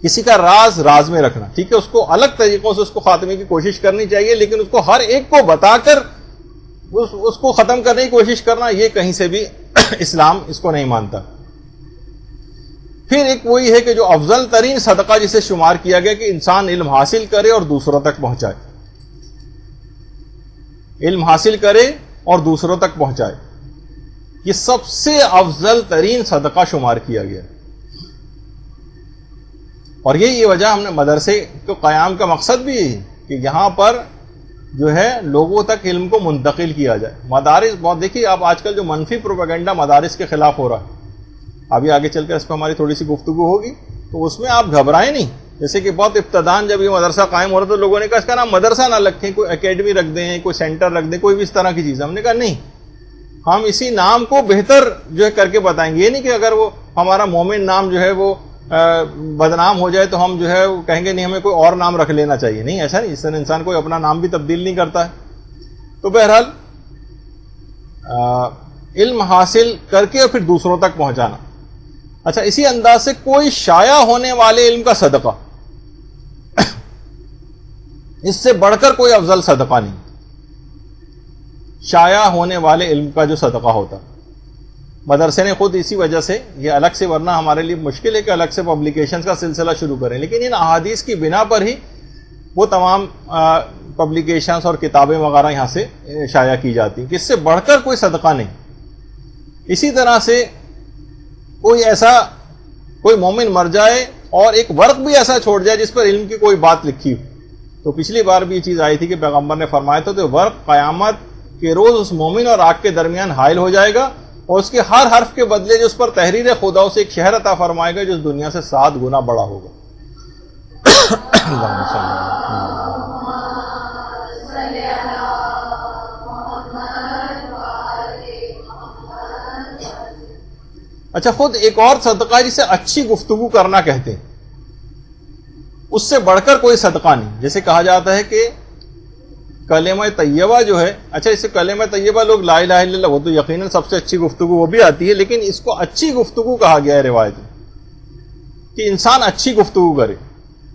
کسی کا راز میں رکھنا ٹھیک ہے، اس کو الگ طریقوں سے اس کو خاتمے کی کوشش کرنی چاہیے، لیکن اس کو ہر ایک کو بتا کر اس کو ختم کرنے کی کوشش کرنا یہ کہیں سے بھی اسلام اس کو نہیں مانتا. پھر ایک وہی ہے کہ جو افضل ترین صدقہ جسے شمار کیا گیا کہ انسان علم حاصل کرے اور دوسروں تک پہنچائے. علم حاصل کرے اور دوسروں تک پہنچائے، یہ سب سے افضل ترین صدقہ شمار کیا گیا. اور یہی وجہ ہم نے مدرسے کو قیام کا مقصد بھی یہی کہ یہاں پر جو ہے لوگوں تک علم کو منتقل کیا جائے. مدارس بہت دیکھیے آپ آج کل جو منفی پروپیگنڈا مدارس کے خلاف ہو رہا ہے، ابھی آگے چل کر اس پہ ہماری تھوڑی سی گفتگو ہوگی، تو اس میں آپ گھبرائیں نہیں. جیسے کہ بہت ابتدان جب یہ مدرسہ قائم ہو رہا تو لوگوں نے کہا اس کا نام مدرسہ نہ رکھیں، کوئی اکیڈمی رکھ دیں، کوئی سینٹر رکھ دیں، کوئی بھی اس طرح کی چیز. ہم نے کہا نہیں، ہم اسی نام کو بہتر جو ہے کر کے بتائیں گے. یہ نہیں کہ اگر وہ ہمارا مومن نام جو ہے وہ بدنام ہو جائے تو ہم جو ہے وہ کہیں گے نہیں ہمیں کوئی اور نام رکھ لینا چاہیے. نہیں، ایسا نہیں. اس طرح انسان کوئی اپنا نام بھی تبدیل نہیں کرتا ہے. تو بہرحال علم حاصل کر کے اور پھر دوسروں تک پہنچانا. اچھا، اسی انداز سے کوئی شائع ہونے والے علم کا صدقہ، اس سے بڑھ کر کوئی افضل صدقہ نہیں. شائع ہونے والے علم کا جو صدقہ ہوتا، مدرسے نے خود اسی وجہ سے یہ الگ سے، ورنہ ہمارے لیے مشکل ہے کہ الگ سے پبلیکیشنز کا سلسلہ شروع کریں، لیکن ان احادیث کی بنا پر ہی وہ تمام پبلیکیشنز اور کتابیں وغیرہ یہاں سے شائع کی جاتی ہیں کہ اس سے بڑھ کر کوئی صدقہ نہیں. اسی طرح سے کوئی مومن مر جائے اور ایک ورق بھی ایسا چھوڑ جائے جس پر علم کی کوئی بات لکھی ہو. تو پچھلی بار بھی یہ چیز آئی تھی کہ پیغمبر نے فرمایا تھا کہ ورق قیامت کے روز اس مومن اور آگ کے درمیان حائل ہو جائے گا اور اس کے ہر حرف کے بدلے جو اس پر تحریر خدا اسے ایک شہر عطا فرمائے گا جو اس دنیا سے 7 گنا بڑا ہوگا. اچھا، خود ایک اور صدقہ جسے اچھی گفتگو کرنا کہتے ہیں، اس سے بڑھ کر کوئی صدقہ نہیں. جیسے کہا جاتا ہے کہ کلمہ طیبہ جو ہے، اچھا اس سے کلمہ طیبہ لوگ لا الہ الا اللہ، وہ تو یقیناً سب سے اچھی گفتگو وہ بھی آتی ہے، لیکن اس کو اچھی گفتگو کہا گیا ہے روایت میں کہ انسان اچھی گفتگو کرے.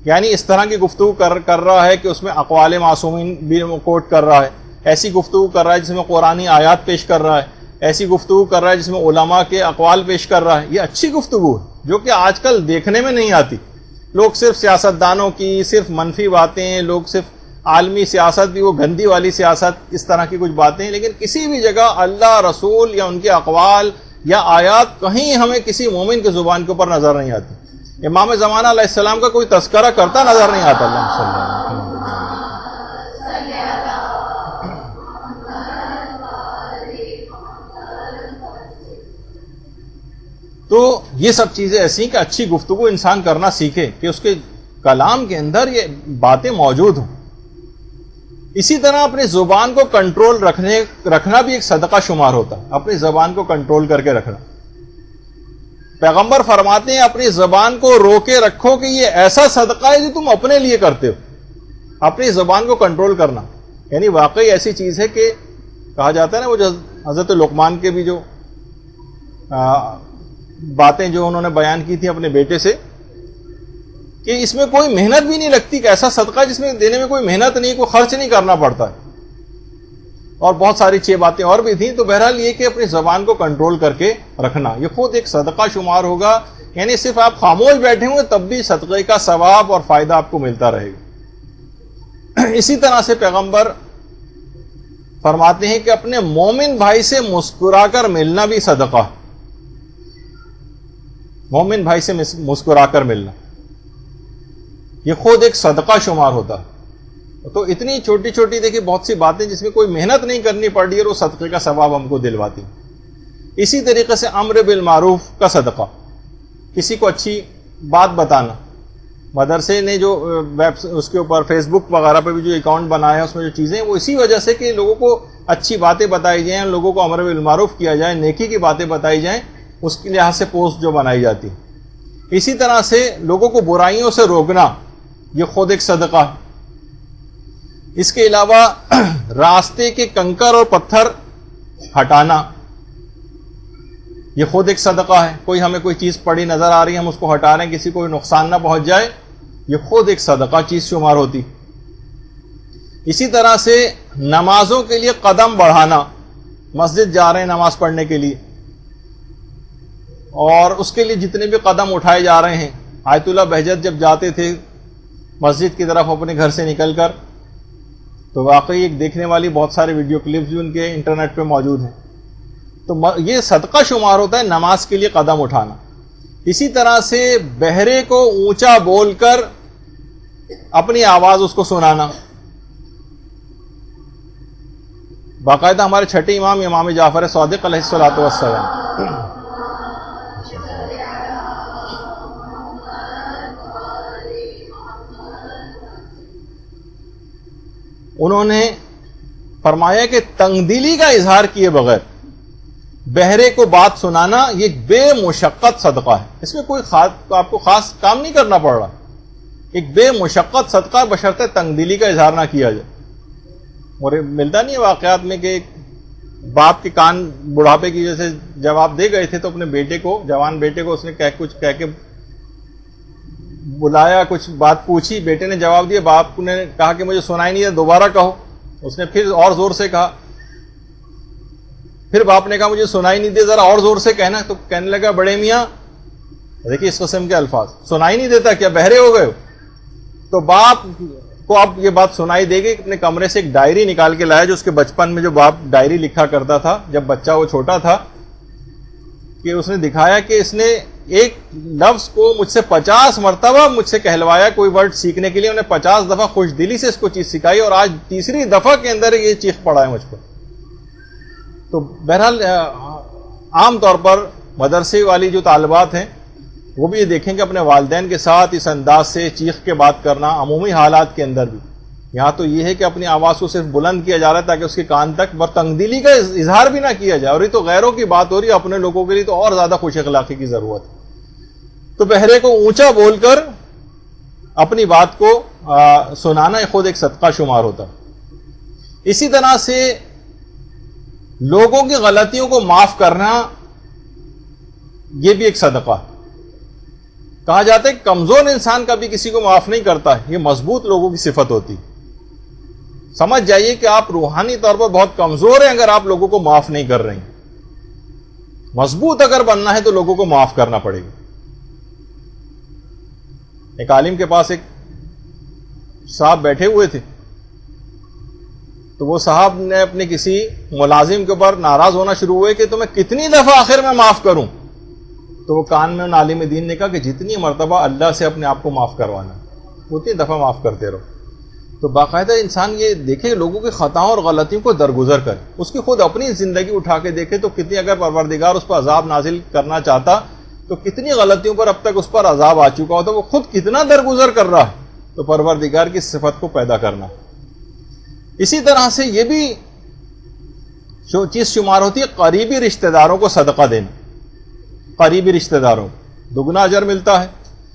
یعنی اس طرح کی گفتگو کر رہا ہے کہ اس میں اقوال معصومین بھی کوٹ کر رہا ہے، ایسی گفتگو کر رہا ہے جس میں قرآنی آیات پیش کر رہا ہے، ایسی گفتگو کر رہا ہے جس میں علماء کے اقوال پیش کر رہا ہے. یہ اچھی گفتگو ہے جو کہ آج کل دیکھنے میں نہیں آتی. لوگ صرف سیاستدانوں کی صرف منفی باتیں، لوگ صرف عالمی سیاست بھی وہ گندی والی سیاست، اس طرح کی کچھ باتیں، لیکن کسی بھی جگہ اللہ، رسول یا ان کے اقوال یا آیات کہیں ہمیں کسی مومن کی زبان کے اوپر نظر نہیں آتی. امام زمانہ علیہ السلام کا کوئی تذکرہ کرتا نظر نہیں آتا. اللہ صلی اللہ علیہ وسلم. تو یہ سب چیزیں ایسی کہ اچھی گفتگو انسان کرنا سیکھے کہ اس کے کلام کے اندر یہ باتیں موجود ہوں. اسی طرح اپنی زبان کو کنٹرول رکھنا بھی ایک صدقہ شمار ہوتا ہے. اپنی زبان کو کنٹرول کر کے رکھنا. پیغمبر فرماتے ہیں اپنی زبان کو روکے رکھو کہ یہ ایسا صدقہ ہے جو تم اپنے لیے کرتے ہو. اپنی زبان کو کنٹرول کرنا یعنی واقعی ایسی چیز ہے کہ کہا جاتا ہے نا، وہ جو حضرت لقمان کے بھی جو باتیں جو انہوں نے بیان کی تھی اپنے بیٹے سے کہ اس میں کوئی محنت بھی نہیں لگتی، کہ ایسا صدقہ جس میں دینے میں کوئی محنت نہیں، کوئی خرچ نہیں کرنا پڑتا ہے. اور بہت ساری 6 باتیں اور بھی تھیں. تو بہرحال یہ کہ اپنی زبان کو کنٹرول کر کے رکھنا یہ خود ایک صدقہ شمار ہوگا. یعنی صرف آپ خاموش بیٹھے ہوئے تب بھی صدقے کا ثواب اور فائدہ آپ کو ملتا رہے گا. اسی طرح سے پیغمبر فرماتے ہیں کہ اپنے مومن بھائی سے مسکرا کر ملنا بھی صدقہ. مومن بھائی سے مسکرا کر ملنا یہ خود ایک صدقہ شمار ہوتا ہے. تو اتنی چھوٹی چھوٹی دیکھیے بہت سی باتیں جس میں کوئی محنت نہیں کرنی پڑ رہی ہے اور وہ صدقے کا ثواب ہم کو دلواتی. اسی طریقے سے امر بالمعروف کا صدقہ، کسی کو اچھی بات بتانا. مدرسے نے جو اس کے اوپر فیس بک وغیرہ پہ بھی جو اکاؤنٹ بنایا ہے اس میں جو چیزیں وہ اسی وجہ سے کہ لوگوں کو اچھی باتیں بتائی جائیں، لوگوں کو امر بالمعروف کیا جائے، نیکی کی باتیں بتائی جائیں، اس کے لحاظ سے پوسٹ جو بنائی جاتی. اسی طرح سے لوگوں کو برائیوں سے روکنا یہ خود ایک صدقہ ہے. اس کے علاوہ راستے کے کنکر اور پتھر ہٹانا یہ خود ایک صدقہ ہے. کوئی ہمیں کوئی چیز پڑی نظر آ رہی ہے، ہم اس کو ہٹا رہے ہیں، کسی کو نقصان نہ پہنچ جائے، یہ خود ایک صدقہ چیز شمار ہوتی. اسی طرح سے نمازوں کے لیے قدم بڑھانا، مسجد جا رہے ہیں نماز پڑھنے کے لیے اور اس کے لیے جتنے بھی قدم اٹھائے جا رہے ہیں. آیت اللہ بہجت جب جاتے تھے مسجد کی طرف اپنے گھر سے نکل کر, تو واقعی ایک دیکھنے والی بہت سارے ویڈیو کلپس بھی ان کے انٹرنیٹ پہ موجود ہیں. تو یہ صدقہ شمار ہوتا ہے نماز کے لیے قدم اٹھانا. اسی طرح سے بہرے کو اونچا بول کر اپنی آواز اس کو سنانا. باقاعدہ ہمارے چھٹے امام امام جعفر صادق علیہ الصلوۃ والسلام انہوں نے فرمایا کہ تنگ دلی کا اظہار کیے بغیر بہرے کو بات سنانا یہ بے مشقت صدقہ ہے. اس میں کوئی آپ کو خاص کام نہیں کرنا پڑ رہا. ایک بے مشقت صدقہ بشرطے تنگ دلی کا اظہار نہ کیا جائے. اور ملتا نہیں ہے واقعات میں کہ ایک باپ کے کان بڑھاپے کی وجہ سے جواب دے گئے تھے تو اپنے بیٹے کو, جوان بیٹے کو اس نے کچھ کہہ کے بلایا, کچھ بات پوچھی, بیٹے نے جواب دیا, باپ نے کہا کہ مجھے سنائی نہیں دیا, دوبارہ کہو. اس نے پھر اور زور سے کہا, پھر باپ نے کہا مجھے سنائی نہیں دیا, ذرا اور زور سے کہنا. تو کہنے لگا بڑے میاں دیکھیے اس قسم کے الفاظ, سنائی نہیں دیتا کیا, بہرے ہو گئے ہو؟ تو باپ کو اب یہ بات سنائی دے گئی. اپنے کمرے سے ایک ڈائری نکال کے لایا جو اس کے بچپن میں جو باپ ڈائری لکھا کرتا تھا جب بچہ وہ چھوٹا تھا, کہ اس نے دکھایا کہ اس نے ایک لفظ کو مجھ سے 50 مرتبہ مجھ سے کہلوایا کوئی ورڈ سیکھنے کے لیے. انہیں 50 دفعہ خوش دلی سے اس کو چیز سکھائی اور آج تیسری دفعہ کے اندر یہ چیخ پڑا ہے مجھ پر. تو بہرحال عام طور پر مدرسے والی جو طالبات ہیں وہ بھی یہ دیکھیں کہ اپنے والدین کے ساتھ اس انداز سے چیخ کے بات کرنا عمومی حالات کے اندر بھی. یہاں تو یہ ہے کہ اپنی آواز کو صرف بلند کیا جا رہا ہے تاکہ اس کے کان تک تنگ دلی کا اظہار بھی نہ کیا جائے. اور یہ تو غیروں کی بات ہو رہی ہے, اپنے لوگوں کے لیے تو اور زیادہ خوش اخلاقی کی ضرورت ہے. تو بہرے کو اونچا بول کر اپنی بات کو سنانا خود ایک صدقہ شمار ہوتا ہے. اسی طرح سے لوگوں کی غلطیوں کو معاف کرنا یہ بھی ایک صدقہ ہے. کہا جاتا ہے کہ کمزور انسان کبھی کسی کو معاف نہیں کرتا ہے, یہ مضبوط لوگوں کی صفت ہوتی. سمجھ جائیے کہ آپ روحانی طور پر بہت کمزور ہیں اگر آپ لوگوں کو معاف نہیں کر رہے ہیں. مضبوط اگر بننا ہے تو لوگوں کو معاف کرنا پڑے گا. ایک عالم کے پاس ایک صاحب بیٹھے ہوئے تھے, تو وہ صاحب نے اپنے کسی ملازم کے اوپر ناراض ہونا شروع ہوئے کہ تمہیں کتنی دفعہ آخر میں معاف کروں. تو وہ کان میں ان عالم دین نے کہا کہ جتنی مرتبہ اللہ سے اپنے آپ کو معاف کروانا اتنی دفعہ معاف کرتے رہو. تو باقاعدہ انسان یہ دیکھے لوگوں کی خطاؤں اور غلطیوں کو درگزر کرے, اس کی خود اپنی زندگی اٹھا کے دیکھے تو کتنی, اگر پروردگار اس پر عذاب نازل کرنا چاہتا تو کتنی غلطیوں پر اب تک اس پر عذاب آ چکا ہوتا, وہ خود کتنا درگزر کر رہا ہے. تو پروردگار کی صفت کو پیدا کرنا. اسی طرح سے یہ بھی جو چیز شمار ہوتی ہے قریبی رشتہ داروں کو صدقہ دینا. قریبی رشتہ داروں دگنا اجر ملتا ہے,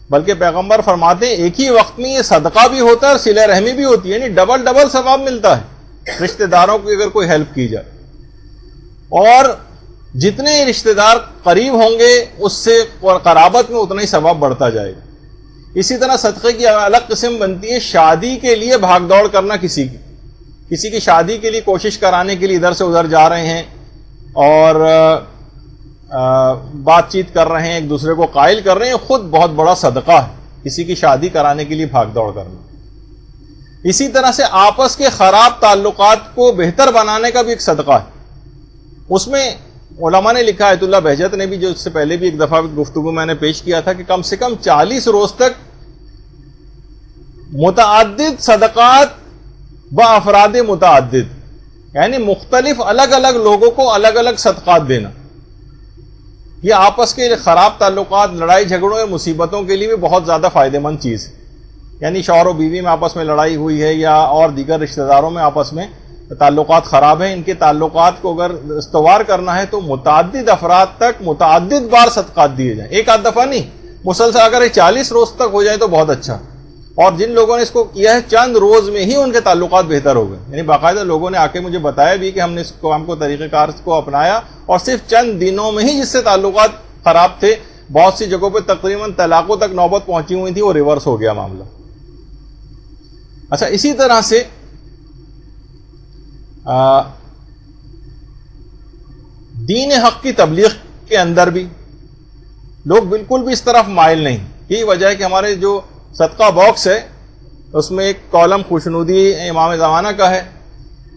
بلکہ پیغمبر فرماتے ہیں ایک ہی وقت میں یہ صدقہ بھی ہوتا ہے اور صلہ رحمی بھی ہوتی ہے, یعنی ڈبل ثواب ملتا ہے رشتہ داروں کی اگر کوئی ہیلپ کی جائے. اور جتنے رشتہ دار قریب ہوں گے اس سے قرابت میں اتنا ہی ثواب بڑھتا جائے گا. اسی طرح صدقے کی الگ قسم بنتی ہے شادی کے لیے بھاگ دوڑ کرنا. کسی کی شادی کے لیے کوشش کرانے کے لیے ادھر سے ادھر جا رہے ہیں اور بات چیت کر رہے ہیں, ایک دوسرے کو قائل کر رہے ہیں, خود بہت بڑا صدقہ ہے کسی کی شادی کرانے کے لیے بھاگ دوڑ کرنا. اسی طرح سے آپس کے خراب تعلقات کو بہتر بنانے کا بھی ایک صدقہ ہے. اس میں علماء نے لکھا, آیت اللہ بہجت نے بھی, جو اس سے پہلے بھی ایک دفعہ گفتگو میں نے پیش کیا تھا, کہ کم سے کم 40 روز تک متعدد صدقات بافراد متعدد, یعنی مختلف الگ الگ لوگوں کو الگ الگ صدقات دینا. یہ آپس کے خراب تعلقات, لڑائی جھگڑوں یا مصیبتوں کے لیے بھی بہت زیادہ فائدہ مند چیز ہے. یعنی شوہر و بیوی میں آپس میں لڑائی ہوئی ہے یا اور دیگر رشتہ داروں میں آپس میں تعلقات خراب ہیں, ان کے تعلقات کو اگر استوار کرنا ہے تو متعدد افراد تک متعدد بار صدقات دیے جائیں, ایک آدھ دفعہ نہیں, مسلسل. اگر 40 روز تک ہو جائے تو بہت اچھا. اور جن لوگوں نے اس کو کیا ہے چند روز میں ہی ان کے تعلقات بہتر ہو گئے. یعنی باقاعدہ لوگوں نے آ کے مجھے بتایا بھی کہ ہم نے اس کام کو, طریقہ کار کو اپنایا اور صرف چند دنوں میں ہی جس سے تعلقات خراب تھے, بہت سی جگہوں پہ تقریباً طلاقوں تک نوبت پہنچی ہوئی تھی, وہ ریورس ہو گیا معاملہ. اچھا, اسی طرح سے دین حق کی تبلیغ کے اندر بھی لوگ بالکل بھی اس طرف مائل نہیں. یہی وجہ ہے کہ ہمارے جو صدقہ باکس ہے اس میں ایک کالم خوشنودی امام زمانہ کا ہے,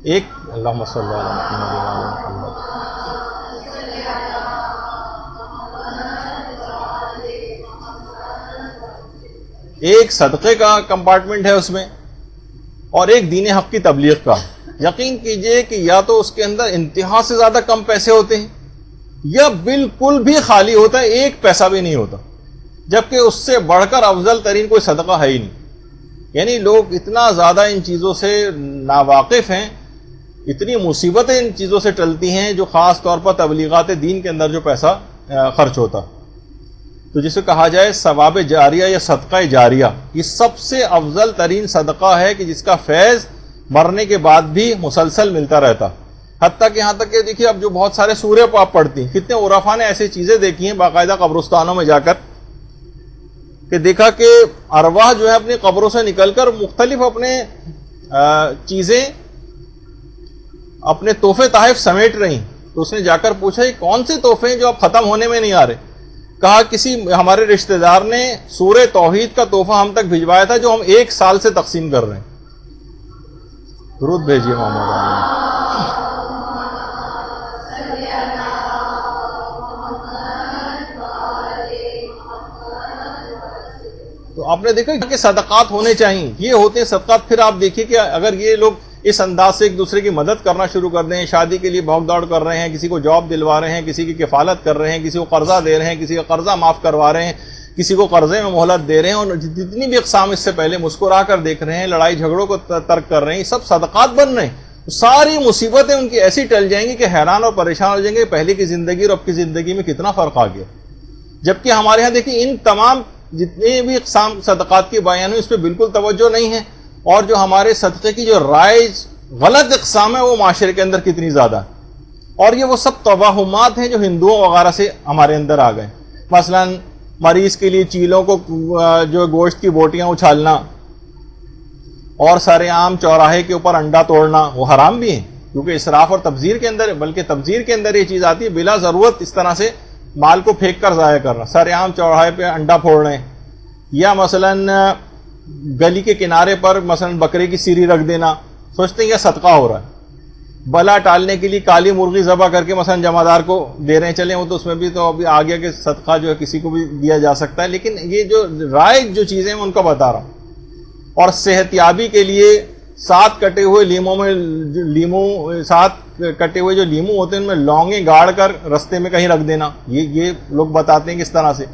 ایک اللہم صلی علی محمد. ایک صدقے کا کمپارٹمنٹ ہے اس میں, اور ایک دین حق کی تبلیغ کا. یقین کیجئے کہ یا تو اس کے اندر انتہا سے زیادہ کم پیسے ہوتے ہیں یا بالکل بھی خالی ہوتا ہے, ایک پیسہ بھی نہیں ہوتا, جبکہ اس سے بڑھ کر افضل ترین کوئی صدقہ ہے ہی نہیں. یعنی لوگ اتنا زیادہ ان چیزوں سے ناواقف ہیں, اتنی مصیبتیں ان چیزوں سے ٹلتی ہیں جو خاص طور پر تبلیغات دین کے اندر جو پیسہ خرچ ہوتا. تو جسے کہا جائے ثواب جاریہ یا صدقہ جاریہ, یہ سب سے افضل ترین صدقہ ہے کہ جس کا فیض مرنے کے بعد بھی مسلسل ملتا رہتا. حتیٰ کہ یہاں تک کہ دیکھیے اب جو بہت سارے سورے آپ پڑھتی ہیں, کتنے عرفاء نے ایسی چیزیں دیکھی ہیں باقاعدہ قبرستانوں میں جا کر, کہ دیکھا کہ ارواح جو ہے اپنی قبروں سے نکل کر مختلف اپنے چیزیں, اپنے تحفے تحائف سمیٹ رہی. تو اس نے جا کر پوچھا یہ کون سے تحفے ہیں جو اب ختم ہونے میں نہیں آ رہے؟ کہا کسی ہمارے رشتہ دار نے سورہ توحید کا تحفہ ہم تک بھجوایا تھا جو ہم 1 سال سے تقسیم کر رہے ہیں. درود بھیجیے محمد. تو آپ نے دیکھا کہ صدقات ہونے چاہیے, یہ ہوتے ہیں صدقات. پھر آپ دیکھیے کہ اگر یہ لوگ اس انداز سے ایک دوسرے کی مدد کرنا شروع کر دیں, شادی کے لیے بھاگ دوڑ کر رہے ہیں, کسی کو جاب دلوا رہے ہیں, کسی کی کفالت کر رہے ہیں, کسی کو قرضہ دے رہے ہیں, کسی کا قرضہ معاف کروا رہے ہیں, کسی کو قرضے میں مہلت دے رہے ہیں, اور جتنی بھی اقسام اس سے پہلے مسکرا کر دیکھ رہے ہیں, لڑائی جھگڑوں کو ترک کر رہے ہیں, سب صدقات بن رہے ہیں. ساری مصیبتیں ان کی ایسی ٹل جائیں گی کہ حیران اور پریشان ہو جائیں گے پہلے کی زندگی اور اب کی زندگی میں کتنا فرق آ گیا. جبکہ ہمارے ہاں دیکھیں ان تمام جتنے بھی اقسام صدقات کے بیان ہوئے اس پہ بالکل توجہ نہیں ہے, اور جو ہمارے صدقے کی جو رائج غلط اقسام ہے وہ معاشرے کے اندر کتنی زیادہ ہے. اور یہ وہ سب توہمات ہیں جو ہندوؤں وغیرہ سے ہمارے اندر آ گئے. مثلا مریض کے لیے چیلوں کو جو گوشت کی بوٹیاں اچھالنا, اور سارے عام چوراہے کے اوپر انڈا توڑنا, وہ حرام بھی ہیں کیونکہ اسراف اور تبذیر کے اندر, بلکہ تبذیر کے اندر یہ چیز آتی ہے بلا ضرورت اس طرح سے مال کو پھینک کر ضائع کرنا, سارے عام چوراہے پہ انڈا پھوڑ رہے ہیں. یا مثلا گلی کے کنارے پر مثلا بکرے کی سیری رکھ دینا, سوچتے ہیں یہ صدقہ ہو رہا ہے. بلا ٹالنے کے لیے کالی مرغی ذبح کر کے مثلا جمعدار کو دے رہے ہیں, چلیں وہ تو اس میں بھی تو ابھی آ گیا کہ صدقہ جو ہے کسی کو بھی دیا جا سکتا ہے, لیکن یہ جو رائج جو چیزیں میں ان کو بتا رہا ہوں. اور صحت یابی کے لیے 7 کٹے ہوئے لیموں میں 7 کٹے ہوئے جو لیمو ہوتے ہیں ان میں لونگیں گاڑ کر رستے میں کہیں رکھ دینا, یہ لوگ بتاتے ہیں کس طرح سے.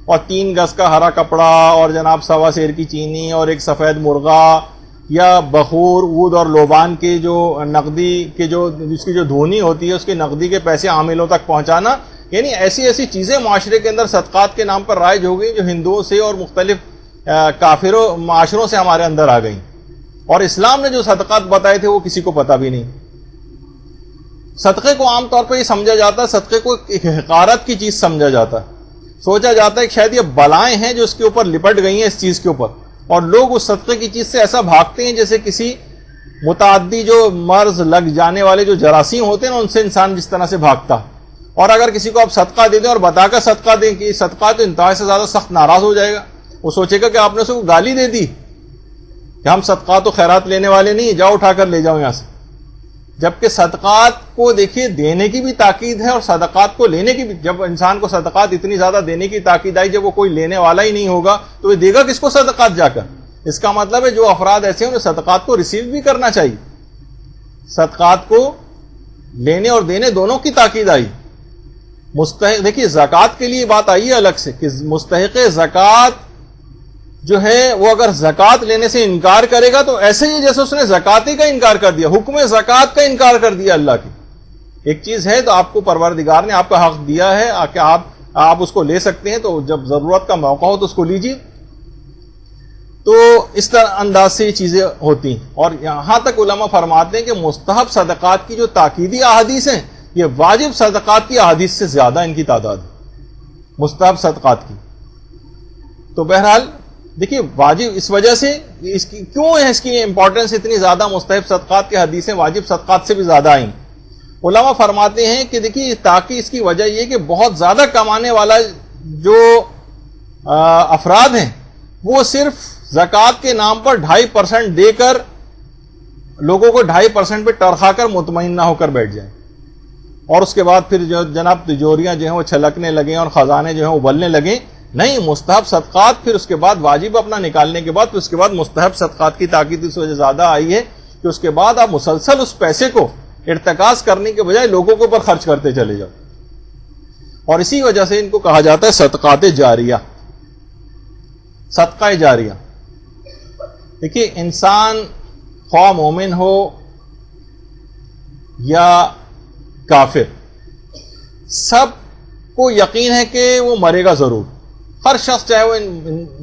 اور 3 گز کا ہرا کپڑا, اور جناب 1.25 سیر کی چینی, اور ایک سفید مرغا, یا بخور, اود اور لوبان کے جو نقدی کے جو جس کی جو دھونی ہوتی ہے اس کے نقدی کے پیسے عاملوں تک پہنچانا. یعنی ایسی چیزیں معاشرے کے اندر صدقات کے نام پر رائج ہو گئی جو ہندوؤں سے اور مختلف کافروں معاشروں سے ہمارے اندر آ گئیں. اور اسلام نے جو صدقات بتائے تھے وہ کسی کو پتہ بھی نہیں. صدقے کو عام طور پر یہ سمجھا جاتا ہے, صدقے کو ایک حقارت کی چیز سمجھا جاتا ہے, سوچا جاتا ہے کہ شاید یہ بلائیں ہیں جو اس کے اوپر لپٹ گئی ہیں اس چیز کے اوپر, اور لوگ اس صدقے کی چیز سے ایسا بھاگتے ہیں جیسے کسی متعدی جو مرض لگ جانے والے جو جراثیم ہوتے ہیں نا ان سے انسان جس طرح سے بھاگتا. اور اگر کسی کو آپ صدقہ دے دیں اور بتا کر صدقہ دیں کہ صدقہ, تو انتہا سے زیادہ سخت ناراض ہو جائے گا. وہ سوچے گا کہ آپ نے اسے کو گالی دے دی کہ ہم صدقات و خیرات لینے والے نہیں, جاؤ اٹھا کر لے جاؤ یہاں سے. جبکہ صدقات کو دیکھیے دینے کی بھی تاکید ہے اور صدقات کو لینے کی بھی. جب انسان کو صدقات اتنی زیادہ دینے کی تاکید آئی, جب وہ کوئی لینے والا ہی نہیں ہوگا تو وہ دے گا کس کو صدقات جا کر؟ اس کا مطلب ہے جو افراد ایسے ہیں انہیں صدقات کو ریسیو بھی کرنا چاہیے. صدقات کو لینے اور دینے دونوں کی تاکید آئی. مستحق دیکھیے زکوٰۃ کے لیے بات آئی ہے الگ سے کہ مستحق زکوٰۃ جو ہے وہ اگر زکوٰۃ لینے سے انکار کرے گا تو ایسے ہی جیسے اس نے زکاتی کا انکار کر دیا, حکم زکوٰۃ کا انکار کر دیا اللہ کی. ایک چیز ہے تو آپ کو پروردگار نے آپ کا حق دیا ہے کہ آپ اس کو لے سکتے ہیں, تو جب ضرورت کا موقع ہو تو اس کو لیجیے. تو اس طرح انداز سے یہ چیزیں ہوتی ہیں. اور یہاں تک علماء فرماتے ہیں کہ مستحب صدقات کی جو تاکیدی احادیث ہیں یہ واجب صدقات کی احادیث سے زیادہ ان کی تعداد ہے, مستحب صدقات کی. تو بہرحال دیکھیے واجب اس وجہ سے اس کی کیوں ہے, اس کی امپورٹنس اتنی زیادہ, مستحب صدقات کی حدیثیں واجب صدقات سے بھی زیادہ آئیں. علماء فرماتے ہیں کہ دیکھیے تاکہ اس کی وجہ یہ کہ بہت زیادہ کمانے والا جو افراد ہیں وہ صرف زکوٰۃ کے نام پر 2.5% دے کر لوگوں کو 2.5% پہ ٹرخا کر مطمئن نہ ہو کر بیٹھ جائیں، اور اس کے بعد پھر جو جناب تجوریاں جو ہیں وہ چھلکنے لگیں اور خزانے جو ہیں ابلنے لگیں. نہیں، مستحب صدقات پھر اس کے بعد واجب اپنا نکالنے کے بعد پھر اس کے بعد مستحب صدقات کی تاکید اس وجہ زیادہ آئی ہے کہ اس کے بعد آپ مسلسل اس پیسے کو ارتکاز کرنے کے بجائے لوگوں کے اوپر خرچ کرتے چلے جاؤ. اور اسی وجہ سے ان کو کہا جاتا ہے صدقات جاریہ، صدقہ جاریہ. دیکھیے، انسان خواہ مومن ہو یا کافر، سب کو یقین ہے کہ وہ مرے گا ضرور. ہر شخص چاہے وہ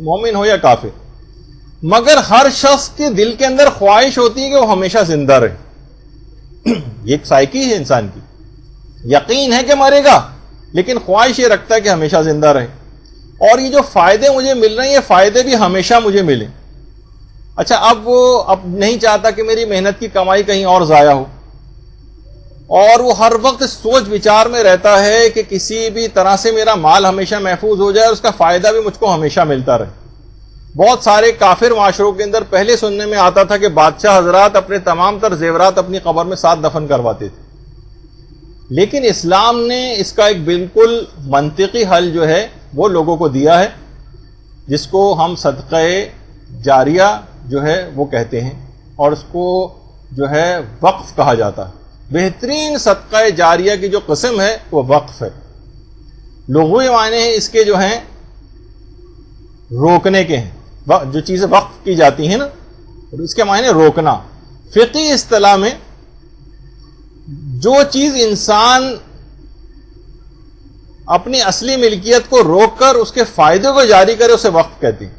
مومن ہو یا کافر، مگر ہر شخص کے دل کے اندر خواہش ہوتی ہے کہ وہ ہمیشہ زندہ رہے. یہ ایک سائیکی ہے انسان کی. یقین ہے کہ مرے گا، لیکن خواہش یہ رکھتا ہے کہ ہمیشہ زندہ رہے. اور یہ جو فائدے مجھے مل رہے ہیں یہ فائدے بھی ہمیشہ مجھے ملیں. اچھا، اب وہ نہیں چاہتا کہ میری محنت کی کمائی کہیں اور ضائع ہو، اور وہ ہر وقت سوچ وچار میں رہتا ہے کہ کسی بھی طرح سے میرا مال ہمیشہ محفوظ ہو جائے اور اس کا فائدہ بھی مجھ کو ہمیشہ ملتا رہے. بہت سارے کافر معاشروں کے اندر پہلے سننے میں آتا تھا کہ بادشاہ حضرات اپنے تمام تر زیورات اپنی قبر میں ساتھ دفن کرواتے تھے. لیکن اسلام نے اس کا ایک بالکل منطقی حل جو ہے وہ لوگوں کو دیا ہے، جس کو ہم صدقہ جاریہ جو ہے وہ کہتے ہیں، اور اس کو جو ہے وقف کہا جاتا ہے. بہترین صدقہ جاریہ کی جو قسم ہے وہ وقف ہے. لغوی معنی ہیں اس کے جو ہیں روکنے کے ہیں. جو چیزیں وقف کی جاتی ہیں نا، اس کے معنی روکنا. فقہی اصطلاح میں جو چیز انسان اپنی اصلی ملکیت کو روک کر اس کے فائدے کو جاری کرے اسے وقف کہتے ہیں.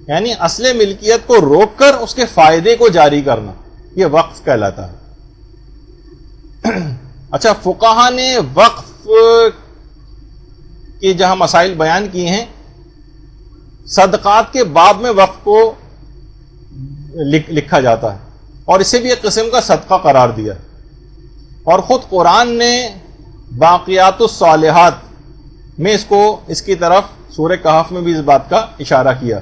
یعنی اصل ملکیت کو روک کر اس کے فائدے کو جاری کرنا، یہ وقف کہلاتا ہے. اچھا، فقہا نے وقف کے جہاں مسائل بیان کیے ہیں، صدقات کے باب میں وقف کو لکھا جاتا ہے، اور اسے بھی ایک قسم کا صدقہ قرار دیا. اور خود قرآن نے باقیات الصالحات میں اس کی طرف سورہ کہف میں بھی اس بات کا اشارہ کیا،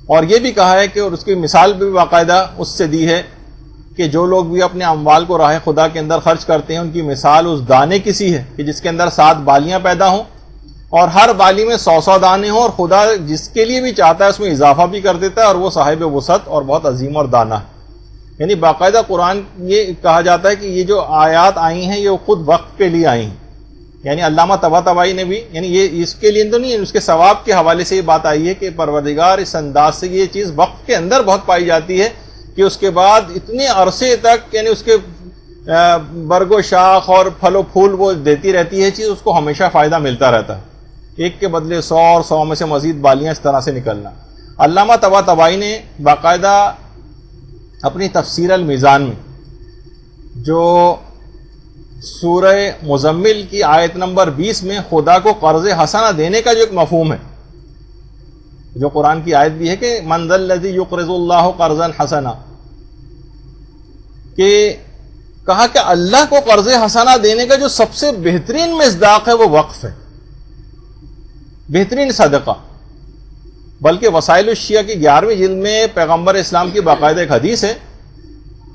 اور یہ بھی کہا ہے کہ اور اس کی مثال بھی باقاعدہ اس سے دی ہے کہ جو لوگ بھی اپنے اموال کو راہ خدا کے اندر خرچ کرتے ہیں ان کی مثال اس دانے کی سی ہے کہ جس کے اندر 7 بالیاں پیدا ہوں اور ہر بالی میں 100 دانے ہوں، اور خدا جس کے لیے بھی چاہتا ہے اس میں اضافہ بھی کر دیتا ہے، اور وہ صاحب وسعت اور بہت عظیم اور دانہ ہے. یعنی باقاعدہ قرآن یہ کہا جاتا ہے کہ یہ جو آیات آئی ہیں یہ خود وقت کے لیے آئی ہیں. یعنی علامہ طباطبائی نے بھی، یعنی یہ اس کے لیے تو نہیں، اس کے ثواب کے حوالے سے یہ بات آئی ہے کہ پروردگار اس انداز سے یہ چیز وقت کے اندر بہت پائی جاتی ہے کہ اس کے بعد اتنے عرصے تک یعنی اس کے برگ و شاخ اور پھل و پھول وہ دیتی رہتی ہے چیز، اس کو ہمیشہ فائدہ ملتا رہتا ہے. ایک کے بدلے 100 اور 100 میں سے مزید بالیاں اس طرح سے نکلنا. علامہ طباطبائی نے باقاعدہ اپنی تفسیر المیزان میں جو سورہ مزمل کی آیت نمبر 20 میں خدا کو قرض حسنہ دینے کا جو ایک مفہوم ہے، جو قرآن کی آیت بھی ہے کہ من ذا الذی یقرض اللہ قرضا حسنا، کہ کہا کہ اللہ کو قرض حسنہ دینے کا جو سب سے بہترین مصداق ہے وہ وقف ہے، بہترین صدقہ. بلکہ وسائل الشیعہ کی 11ویں جلد میں پیغمبر اسلام کی باقاعدہ ایک حدیث ہے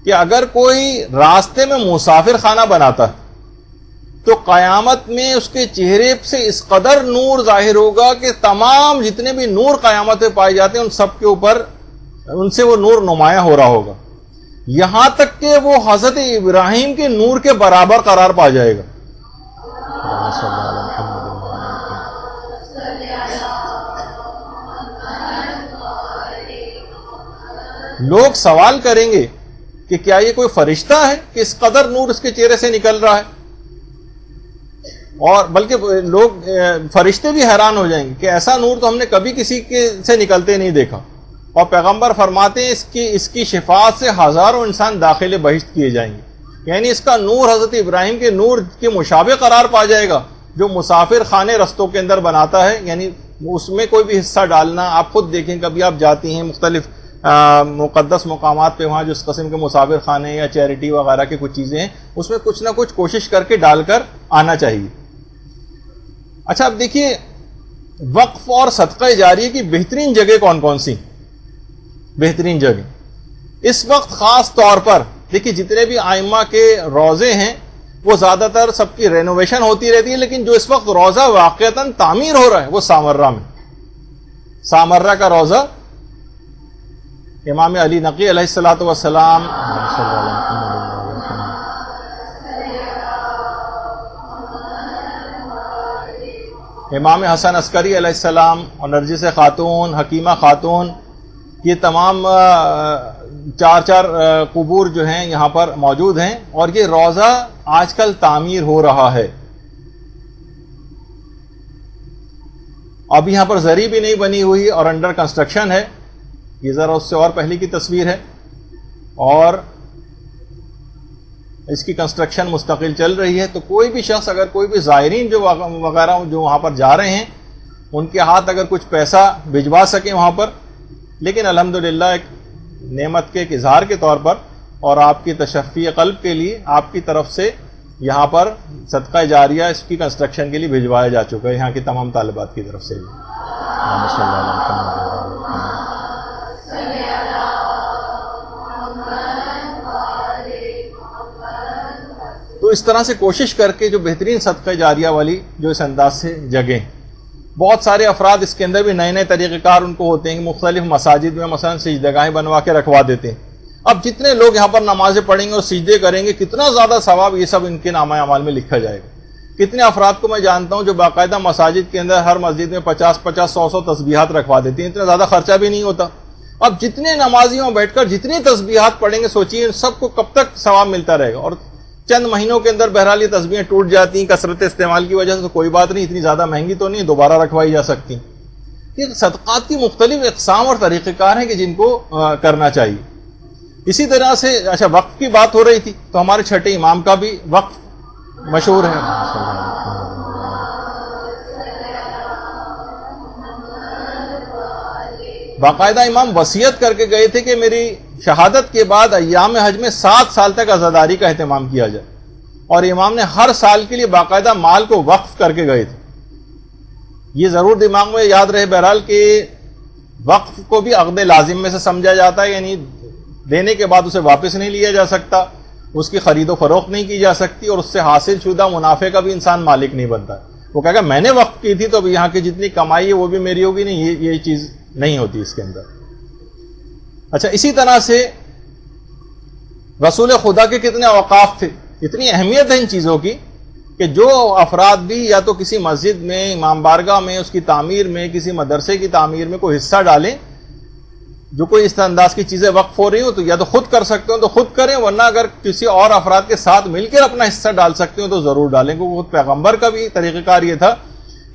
کہ اگر کوئی راستے میں مسافر خانہ بناتا ہے تو قیامت میں اس کے چہرے سے اس قدر نور ظاہر ہوگا کہ تمام جتنے بھی نور قیامت میں پائے جاتے ہیں ان سب کے اوپر ان سے وہ نور نمایاں ہو رہا ہوگا، یہاں تک کہ وہ حضرت ابراہیم کے نور کے برابر قرار پا جائے گا. لوگ سوال کریں گے کہ کیا یہ کوئی فرشتہ ہے کہ اس قدر نور اس کے چہرے سے نکل رہا ہے، اور بلکہ لوگ فرشتے بھی حیران ہو جائیں گے کہ ایسا نور تو ہم نے کبھی کسی کے سے نکلتے نہیں دیکھا. اور پیغمبر فرماتے ہیں اس کی شفاعت سے ہزاروں انسان داخل بہشت کیے جائیں گے. یعنی اس کا نور حضرت ابراہیم کے نور کے مشابہ قرار پا جائے گا. جو مسافر خانے رستوں کے اندر بناتا ہے، یعنی اس میں کوئی بھی حصہ ڈالنا، آپ خود دیکھیں کبھی آپ جاتی ہیں مختلف مقدس مقامات پہ، وہاں جو اس قسم کے مسافر خانے یا چیریٹی وغیرہ کی کچھ چیزیں ہیں، اس میں کچھ نہ کچھ کوشش کر کے ڈال کر آنا چاہیے. اچھا اب دیکھیے وقف اور صدقہ جاریہ کی بہترین جگہ کون کون سی؟ بہترین جگہ اس وقت خاص طور پر دیکھیے جتنے بھی ائمہ کے روزے ہیں وہ زیادہ تر سب کی رینوویشن ہوتی رہتی ہے، لیکن جو اس وقت روزہ واقعتاً تعمیر ہو رہا ہے وہ سامرہ میں، سامرہ کا روزہ امام علی نقی علیہ الصلوۃ والسلام، امام حسن عسکری علیہ السلام اور نرجس خاتون، حکیمہ خاتون، یہ تمام چار قبور جو ہیں یہاں پر موجود ہیں، اور یہ روزہ آج کل تعمیر ہو رہا ہے. اب یہاں پر زری بھی نہیں بنی ہوئی اور انڈر کنسٹرکشن ہے، یہ ذرا اس سے اور پہلے کی تصویر ہے، اور اس کی کنسٹرکشن مستقل چل رہی ہے. تو کوئی بھی شخص، اگر کوئی بھی زائرین جو وغیرہ جو وہاں پر جا رہے ہیں ان کے ہاتھ اگر کچھ پیسہ بھجوا سکیں وہاں پر، لیکن الحمدللہ ایک نعمت کے اظہار کے طور پر اور آپ کی تشفی قلب کے لیے آپ کی طرف سے یہاں پر صدقہ جاریہ اس کی کنسٹرکشن کے لیے بھجوایا جا چکا ہے یہاں کی تمام طالبات کی طرف سے. تو اس طرح سے کوشش کر کے جو بہترین صدقہ جاریہ والی جو اس انداز سے جگہیں، بہت سارے افراد اس کے اندر بھی نئے نئے طریقہ کار ان کو ہوتے ہیں کہ مختلف مساجد میں مثلا سجدگاہیں بنوا کے رکھوا دیتے ہیں. اب جتنے لوگ یہاں پر نمازیں پڑھیں گے اور سجدے کریں گے کتنا زیادہ ثواب یہ سب ان کے نامہ اعمال میں لکھا جائے گا. کتنے افراد کو میں جانتا ہوں جو باقاعدہ مساجد کے اندر ہر مسجد میں 50 100 تسبیحات رکھوا دیتے ہیں، اتنا زیادہ خرچہ بھی نہیں ہوتا. اب جتنے نمازیوں بیٹھ کر جتنی تسبیحات پڑھیں گے سوچیے ان سب کو کب تک ثواب ملتا رہے گا. اور چند مہینوں کے اندر بہرحال یہ تسبیحیں ٹوٹ جاتی ہیں کثرت استعمال کی وجہ سے، تو کوئی بات نہیں، اتنی زیادہ مہنگی تو نہیں، دوبارہ رکھوائی جا سکتی. یہ صدقات کی مختلف اقسام اور طریقہ کار ہیں کہ جن کو کرنا چاہیے. اسی طرح سے اچھا وقف کی بات ہو رہی تھی تو ہمارے چھٹے امام کا بھی وقف مشہور ہے. باقاعدہ امام وصیت کر کے گئے تھے کہ میری شہادت کے بعد ایام حج میں 7 سال تک عزاداری کا اہتمام کیا جائے، اور امام نے ہر سال کے لیے باقاعدہ مال کو وقف کر کے گئے تھے. یہ ضرور دماغ میں یاد رہے بہرحال کہ وقف کو بھی عقد لازم میں سے سمجھا جاتا ہے، یعنی دینے کے بعد اسے واپس نہیں لیا جا سکتا، اس کی خرید و فروخت نہیں کی جا سکتی، اور اس سے حاصل شدہ منافع کا بھی انسان مالک نہیں بنتا. وہ کہے گا میں نے وقف کی تھی تو اب یہاں کی جتنی کمائی ہے وہ بھی میری ہوگی، نہیں، یہ چیز نہیں ہوتی اس کے اندر. اچھا اسی طرح سے رسول خدا کے کتنے اوقاف تھے، اتنی اہمیت ہے ان چیزوں کی کہ جو افراد بھی یا تو کسی مسجد میں، امام بارگاہ میں، اس کی تعمیر میں، کسی مدرسے کی تعمیر میں کوئی حصہ ڈالیں، جو کوئی اس انداز کی چیزیں وقف ہو رہی ہوں تو یا تو خود کر سکتے ہو تو خود کریں، ورنہ اگر کسی اور افراد کے ساتھ مل کر اپنا حصہ ڈال سکتے ہو تو ضرور ڈالیں. کیونکہ خود پیغمبر کا بھی طریقہ کار یہ تھا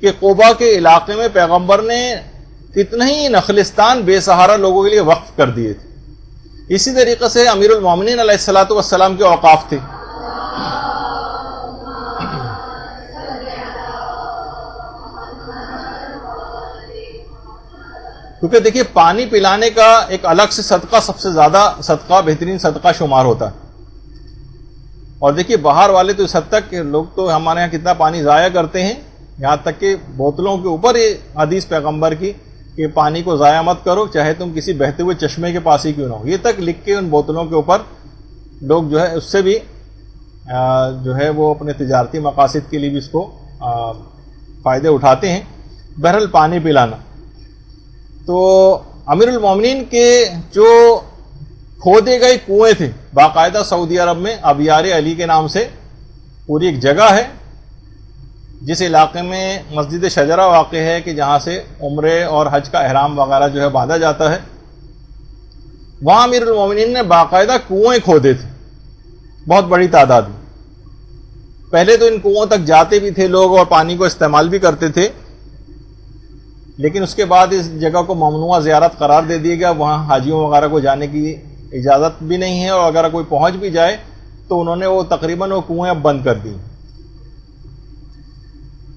کہ قبا کے علاقے میں پیغمبر نے کتنے ہی نخلستان بے سہارا لوگوں کے لیے وقف کر دیے تھے. اسی طریقے سے امیر المومنین علیہ الصلوۃ والسلام کے اوقاف تھے. کیونکہ دیکھیے پانی پلانے کا ایک الگ سے صدقہ سب سے زیادہ صدقہ، بہترین صدقہ شمار ہوتا ہے. اور دیکھیے باہر والے تو اس حد تک کہ لوگ تو ہمارے یہاں کتنا پانی ضائع کرتے ہیں، یہاں تک کہ بوتلوں کے اوپر یہ حدیث پیغمبر کی کہ پانی کو ضائع مت کرو چاہے تم کسی بہتے ہوئے چشمے کے پاس ہی کیوں نہ ہو، یہ تک لکھ کے ان بوتلوں کے اوپر لوگ جو ہے اس سے بھی جو ہے وہ اپنے تجارتی مقاصد کے لیے بھی اس کو فائدے اٹھاتے ہیں. بہرحال پانی پلانا تو امیر المومنین کے جو کھودے گئے کنویں تھے باقاعدہ سعودی عرب میں ابیار علی کے نام سے پوری ایک جگہ ہے جس علاقے میں مسجد شجرہ واقع ہے کہ جہاں سے عمرے اور حج کا احرام وغیرہ جو ہے باندھا جاتا ہے. وہاں امیر المومنین نے باقاعدہ کنویں کھودے تھے بہت بڑی تعداد میں. پہلے تو ان کنووں تک جاتے بھی تھے لوگ اور پانی کو استعمال بھی کرتے تھے، لیکن اس کے بعد اس جگہ کو ممنوع زیارت قرار دے دیا گیا. وہاں حاجیوں وغیرہ کو جانے کی اجازت بھی نہیں ہے، اور اگر کوئی پہنچ بھی جائے تو انہوں نے وہ تقریباً وہ کنویں اب بند کر دی.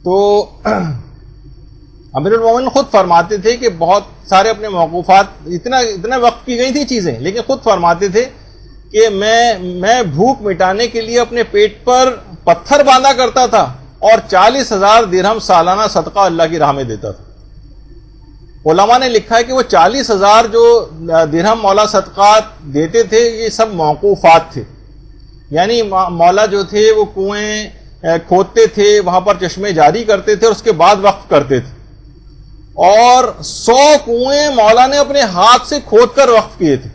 تو امیر المومنین خود فرماتے تھے کہ بہت سارے اپنے موقوفات اتنا وقف کی گئی تھی چیزیں، لیکن خود فرماتے تھے کہ میں بھوک مٹانے کے لیے اپنے پیٹ پر پتھر باندھا کرتا تھا اور 40,000 درہم سالانہ صدقہ اللہ کی راہ میں دیتا تھا. علماء نے لکھا ہے کہ وہ 40,000 جو درہم مولا صدقات دیتے تھے یہ سب موقوفات تھے، یعنی مولا جو تھے وہ کنویں کھودتے تھے، وہاں پر چشمے جاری کرتے تھے اور اس کے بعد وقف کرتے تھے، اور 100 کنویں مولا نے اپنے ہاتھ سے کھود کر وقف کیے تھے.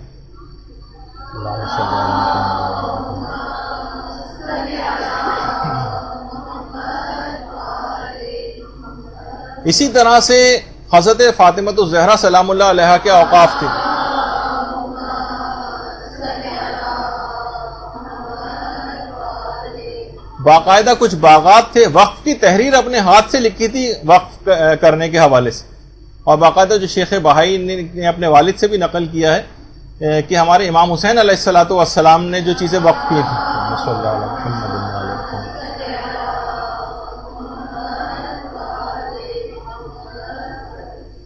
اسی طرح سے حضرت فاطمہ الزہرا سلام اللہ علیہا کے اوقاف تھے. باقاعدہ کچھ باغات تھے، وقف کی تحریر اپنے ہاتھ سے لکھی تھی وقف کرنے کے حوالے سے، اور باقاعدہ جو شیخ بہائی نے اپنے والد سے بھی نقل کیا ہے کہ ہمارے امام حسین علیہ الصلوۃ والسلام نے جو چیزیں وقف کی تھیں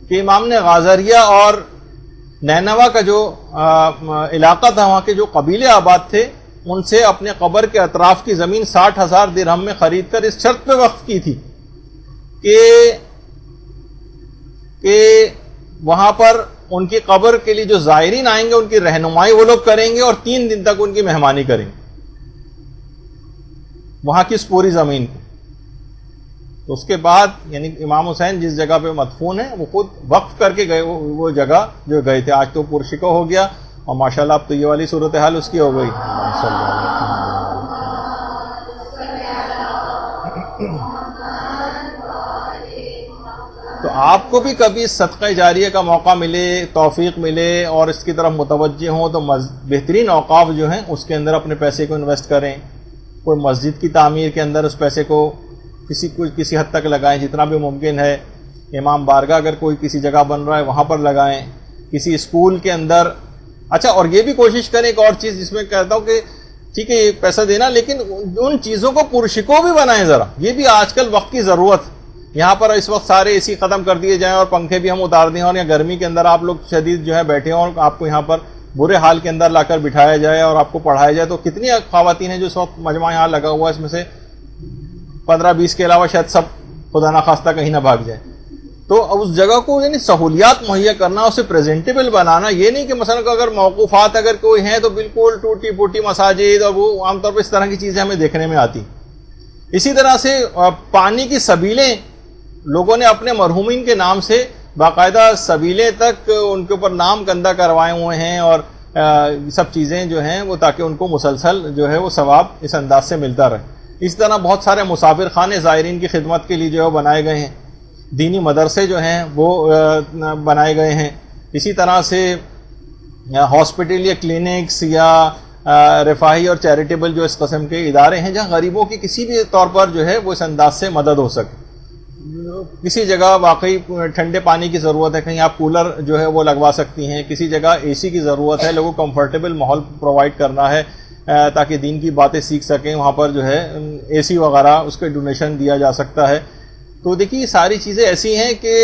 کہ امام نے غازریہ اور نینوا کا جو علاقہ تھا، وہاں کے جو قبیلے آباد تھے، ان سے اپنے قبر کے اطراف کی زمین 60,000 درہم میں خرید کر اس شرط پہ وقف کی تھی کہ وہاں پر ان کی قبر کے لیے جو زائرین آئیں گے ان کی رہنمائی وہ لوگ کریں گے اور 3 دن تک ان کی مہمانی کریں گے وہاں کی اس پوری زمین کو. تو اس کے بعد یعنی امام حسین جس جگہ پہ مدفون ہیں وہ خود وقف کر کے گئے وہ جگہ جو گئے تھے. آج تو پرشکو ہو گیا اور ماشاءاللہ اب تو یہ والی صورتحال اس کی ہو گئی. تو آپ کو بھی کبھی صدقہ جاریہ کا موقع ملے، توفیق ملے اور اس کی طرف متوجہ ہوں تو بہترین اوقاف جو ہیں اس کے اندر اپنے پیسے کو انویسٹ کریں. کوئی مسجد کی تعمیر کے اندر اس پیسے کو کسی حد تک لگائیں جتنا بھی ممکن ہے. امام بارگاہ اگر کوئی کسی جگہ بن رہا ہے وہاں پر لگائیں، کسی اسکول کے اندر. اچھا، اور یہ بھی کوشش کریں ایک اور چیز جس میں کہتا ہوں کہ ٹھیک ہے یہ پیسہ دینا، لیکن ان چیزوں کو پرشکو بھی بنائیں ذرا. یہ بھی آج کل وقت کی ضرورت. یہاں پر اس وقت سارے اے سی ختم کر دیے جائیں اور پنکھے بھی ہم اتار دیں، اور یا گرمی کے اندر آپ لوگ شدید جو ہے بیٹھے ہوں اور آپ کو یہاں پر برے حال کے اندر لا کر بٹھایا جائے اور آپ کو پڑھایا جائے. تو کتنی خواتین ہیں جو اس وقت مجمع یہاں لگا ہوا ہے، اس میں سے 15-20 کے علاوہ شاید سب خدا نخواستہ کہیں نہ بھاگ جائیں. تو اس جگہ کو یعنی سہولیات مہیا کرنا، اسے پریزنٹیبل بنانا. یہ نہیں کہ مثلا اگر موقوفات اگر کوئی ہیں تو بالکل ٹوٹی پھوٹی مساجد، اور وہ عام طور پر اس طرح کی چیزیں ہمیں دیکھنے میں آتی. اسی طرح سے پانی کی سبیلیں لوگوں نے اپنے مرحومین کے نام سے باقاعدہ سبیلیں تک ان کے اوپر نام گندہ کروائے ہوئے ہیں، اور سب چیزیں جو ہیں وہ تاکہ ان کو مسلسل جو ہے وہ ثواب اس انداز سے ملتا رہے. اس طرح بہت سارے مسافر خانے زائرین کی خدمت کے لیے جو ہے بنائے گئے ہیں. دینی مدرسے جو ہیں وہ بنائے گئے ہیں. اسی طرح سے ہاسپٹل یا کلینکس یا رفاہی اور چیریٹیبل جو اس قسم کے ادارے ہیں جہاں غریبوں کی کسی بھی طور پر جو ہے وہ اس انداز سے مدد ہو سکے. کسی جگہ واقعی ٹھنڈے پانی کی ضرورت ہے، کہیں آپ کولر جو ہے وہ لگوا سکتی ہیں. کسی جگہ اے سی کی ضرورت ہے، لوگوں کو کمفرٹیبل ماحول پرووائڈ کرنا ہے تاکہ دین کی باتیں سیکھ سکیں. وہاں پر جو ہے اے سی وغیرہ اس کے ڈونیشن دیا جا سکتا ہے. تو دیکھیے یہ ساری چیزیں ایسی ہیں کہ،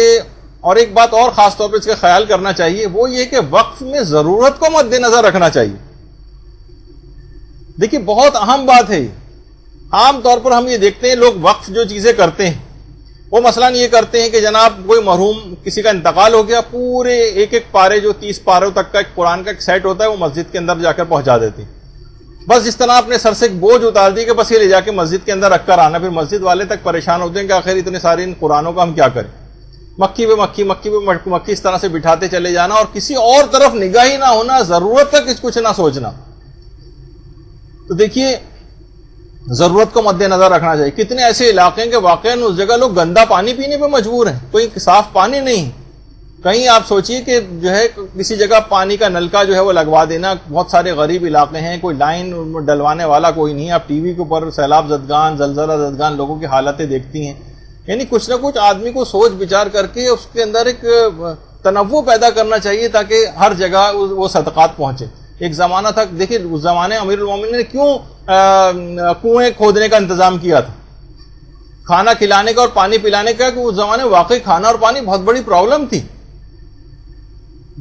اور ایک بات اور خاص طور پر اس کا خیال کرنا چاہیے وہ یہ کہ وقف میں ضرورت کو مد نظر رکھنا چاہیے. دیکھیے بہت اہم بات ہے. عام طور پر ہم یہ دیکھتے ہیں لوگ وقف جو چیزیں کرتے ہیں وہ مثلاً یہ کرتے ہیں کہ جناب کوئی مرحوم کسی کا انتقال ہو گیا، پورے ایک پارے جو 30 پاروں تک کا ایک قرآن کا ایک سیٹ ہوتا ہے وہ مسجد کے اندر جا کر پہنچا دیتے ہیں. بس اس طرح اپنے سر سے ایک بوجھ اتار دی کہ بس یہ لے جا کے مسجد کے اندر رکھ کر آنا. پھر مسجد والے تک پریشان ہوتے ہیں کہ آخر اتنے سارے ان قرآنوں کا ہم کیا کریں. مکھی پہ مکھی اس طرح سے بٹھاتے چلے جانا اور کسی اور طرف نگاہ ہی نہ ہونا، ضرورت کا کچھ نہ سوچنا. تو دیکھیے ضرورت کو مد نظر رکھنا چاہیے. کتنے ایسے علاقے ہیں کہ واقعاً اس جگہ لوگ گندا پانی پینے پہ مجبور ہیں، کوئی صاف پانی نہیں. کہیں آپ سوچئے کہ جو ہے کسی جگہ پانی کا نلکا جو ہے وہ لگوا دینا. بہت سارے غریب علاقے ہیں، کوئی لائن ڈلوانے والا کوئی نہیں. آپ ٹی وی کے اوپر سیلاب زدگان، زلزلہ زدگان لوگوں کی حالتیں دیکھتی ہیں. یعنی کچھ نہ کچھ آدمی کو سوچ بچار کر کے اس کے اندر ایک تنوع پیدا کرنا چاہیے تاکہ ہر جگہ وہ صدقات پہنچے. ایک زمانہ تھا، دیکھیے اس زمانے امیر المومنین نے کیوں کنویں کھودنے کا انتظام کیا تھا، کھانا کھلانے کا اور پانی پلانے کا، کہ اس زمانے واقعی کھانا اور پانی بہت بڑی پرابلم تھی.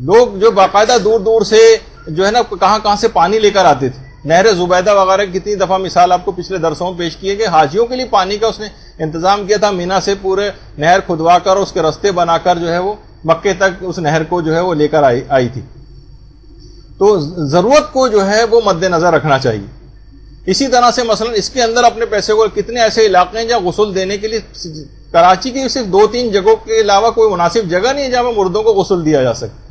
لوگ جو باقاعدہ دور دور سے جو ہے نا کہاں سے پانی لے کر آتے تھے. نہر زبیدہ وغیرہ کی کتنی دفعہ مثال آپ کو پچھلے درسوں میں پیش کی ہے کہ حاجیوں کے لیے پانی کا اس نے انتظام کیا تھا، مینا سے پورے نہر کھدوا کر اس کے رستے بنا کر جو ہے وہ مکے تک اس نہر کو جو ہے وہ لے کر آئی تھی. تو ضرورت کو جو ہے وہ مد نظر رکھنا چاہیے. اسی طرح سے مثلا اس کے اندر اپنے پیسے کو کتنے ایسے علاقے ہیں جہاں غسل دینے کے لیے کراچی کی صرف 2-3 جگہوں کے علاوہ کوئی مناسب جگہ نہیں ہے جہاں مردوں کو غسل دیا جا سکے.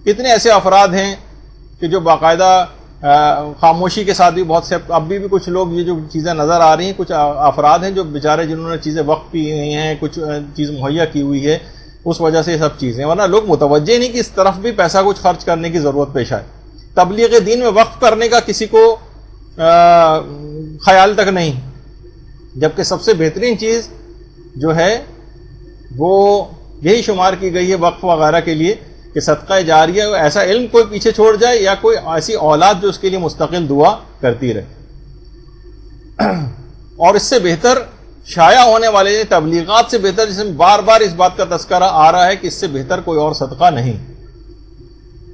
کتنے ایسے افراد ہیں کہ جو باقاعدہ خاموشی کے ساتھ بھی بہت سے اب بھی کچھ لوگ یہ جو چیزیں نظر آ رہی ہیں، کچھ افراد ہیں جو بیچارے جنہوں نے چیزیں وقف کی ہوئی ہیں، کچھ چیز مہیا کی ہوئی ہے، اس وجہ سے یہ سب چیزیں، ورنہ لوگ متوجہ نہیں کہ اس طرف بھی پیسہ کچھ خرچ کرنے کی ضرورت پیش آئے. تبلیغ دین میں وقف کرنے کا کسی کو خیال تک نہیں، جبکہ سب سے بہترین چیز جو ہے وہ یہی شمار کی گئی ہے وقف وغیرہ کے لیے کہ صدقہ جاریہ، ایسا علم کوئی پیچھے چھوڑ جائے یا کوئی ایسی اولاد جو اس کے لیے مستقل دعا کرتی رہے. اور اس سے بہتر شائع ہونے والے تبلیغات سے بہتر، جس میں بار بار اس بات کا تذکرہ آ رہا ہے کہ اس سے بہتر کوئی اور صدقہ نہیں.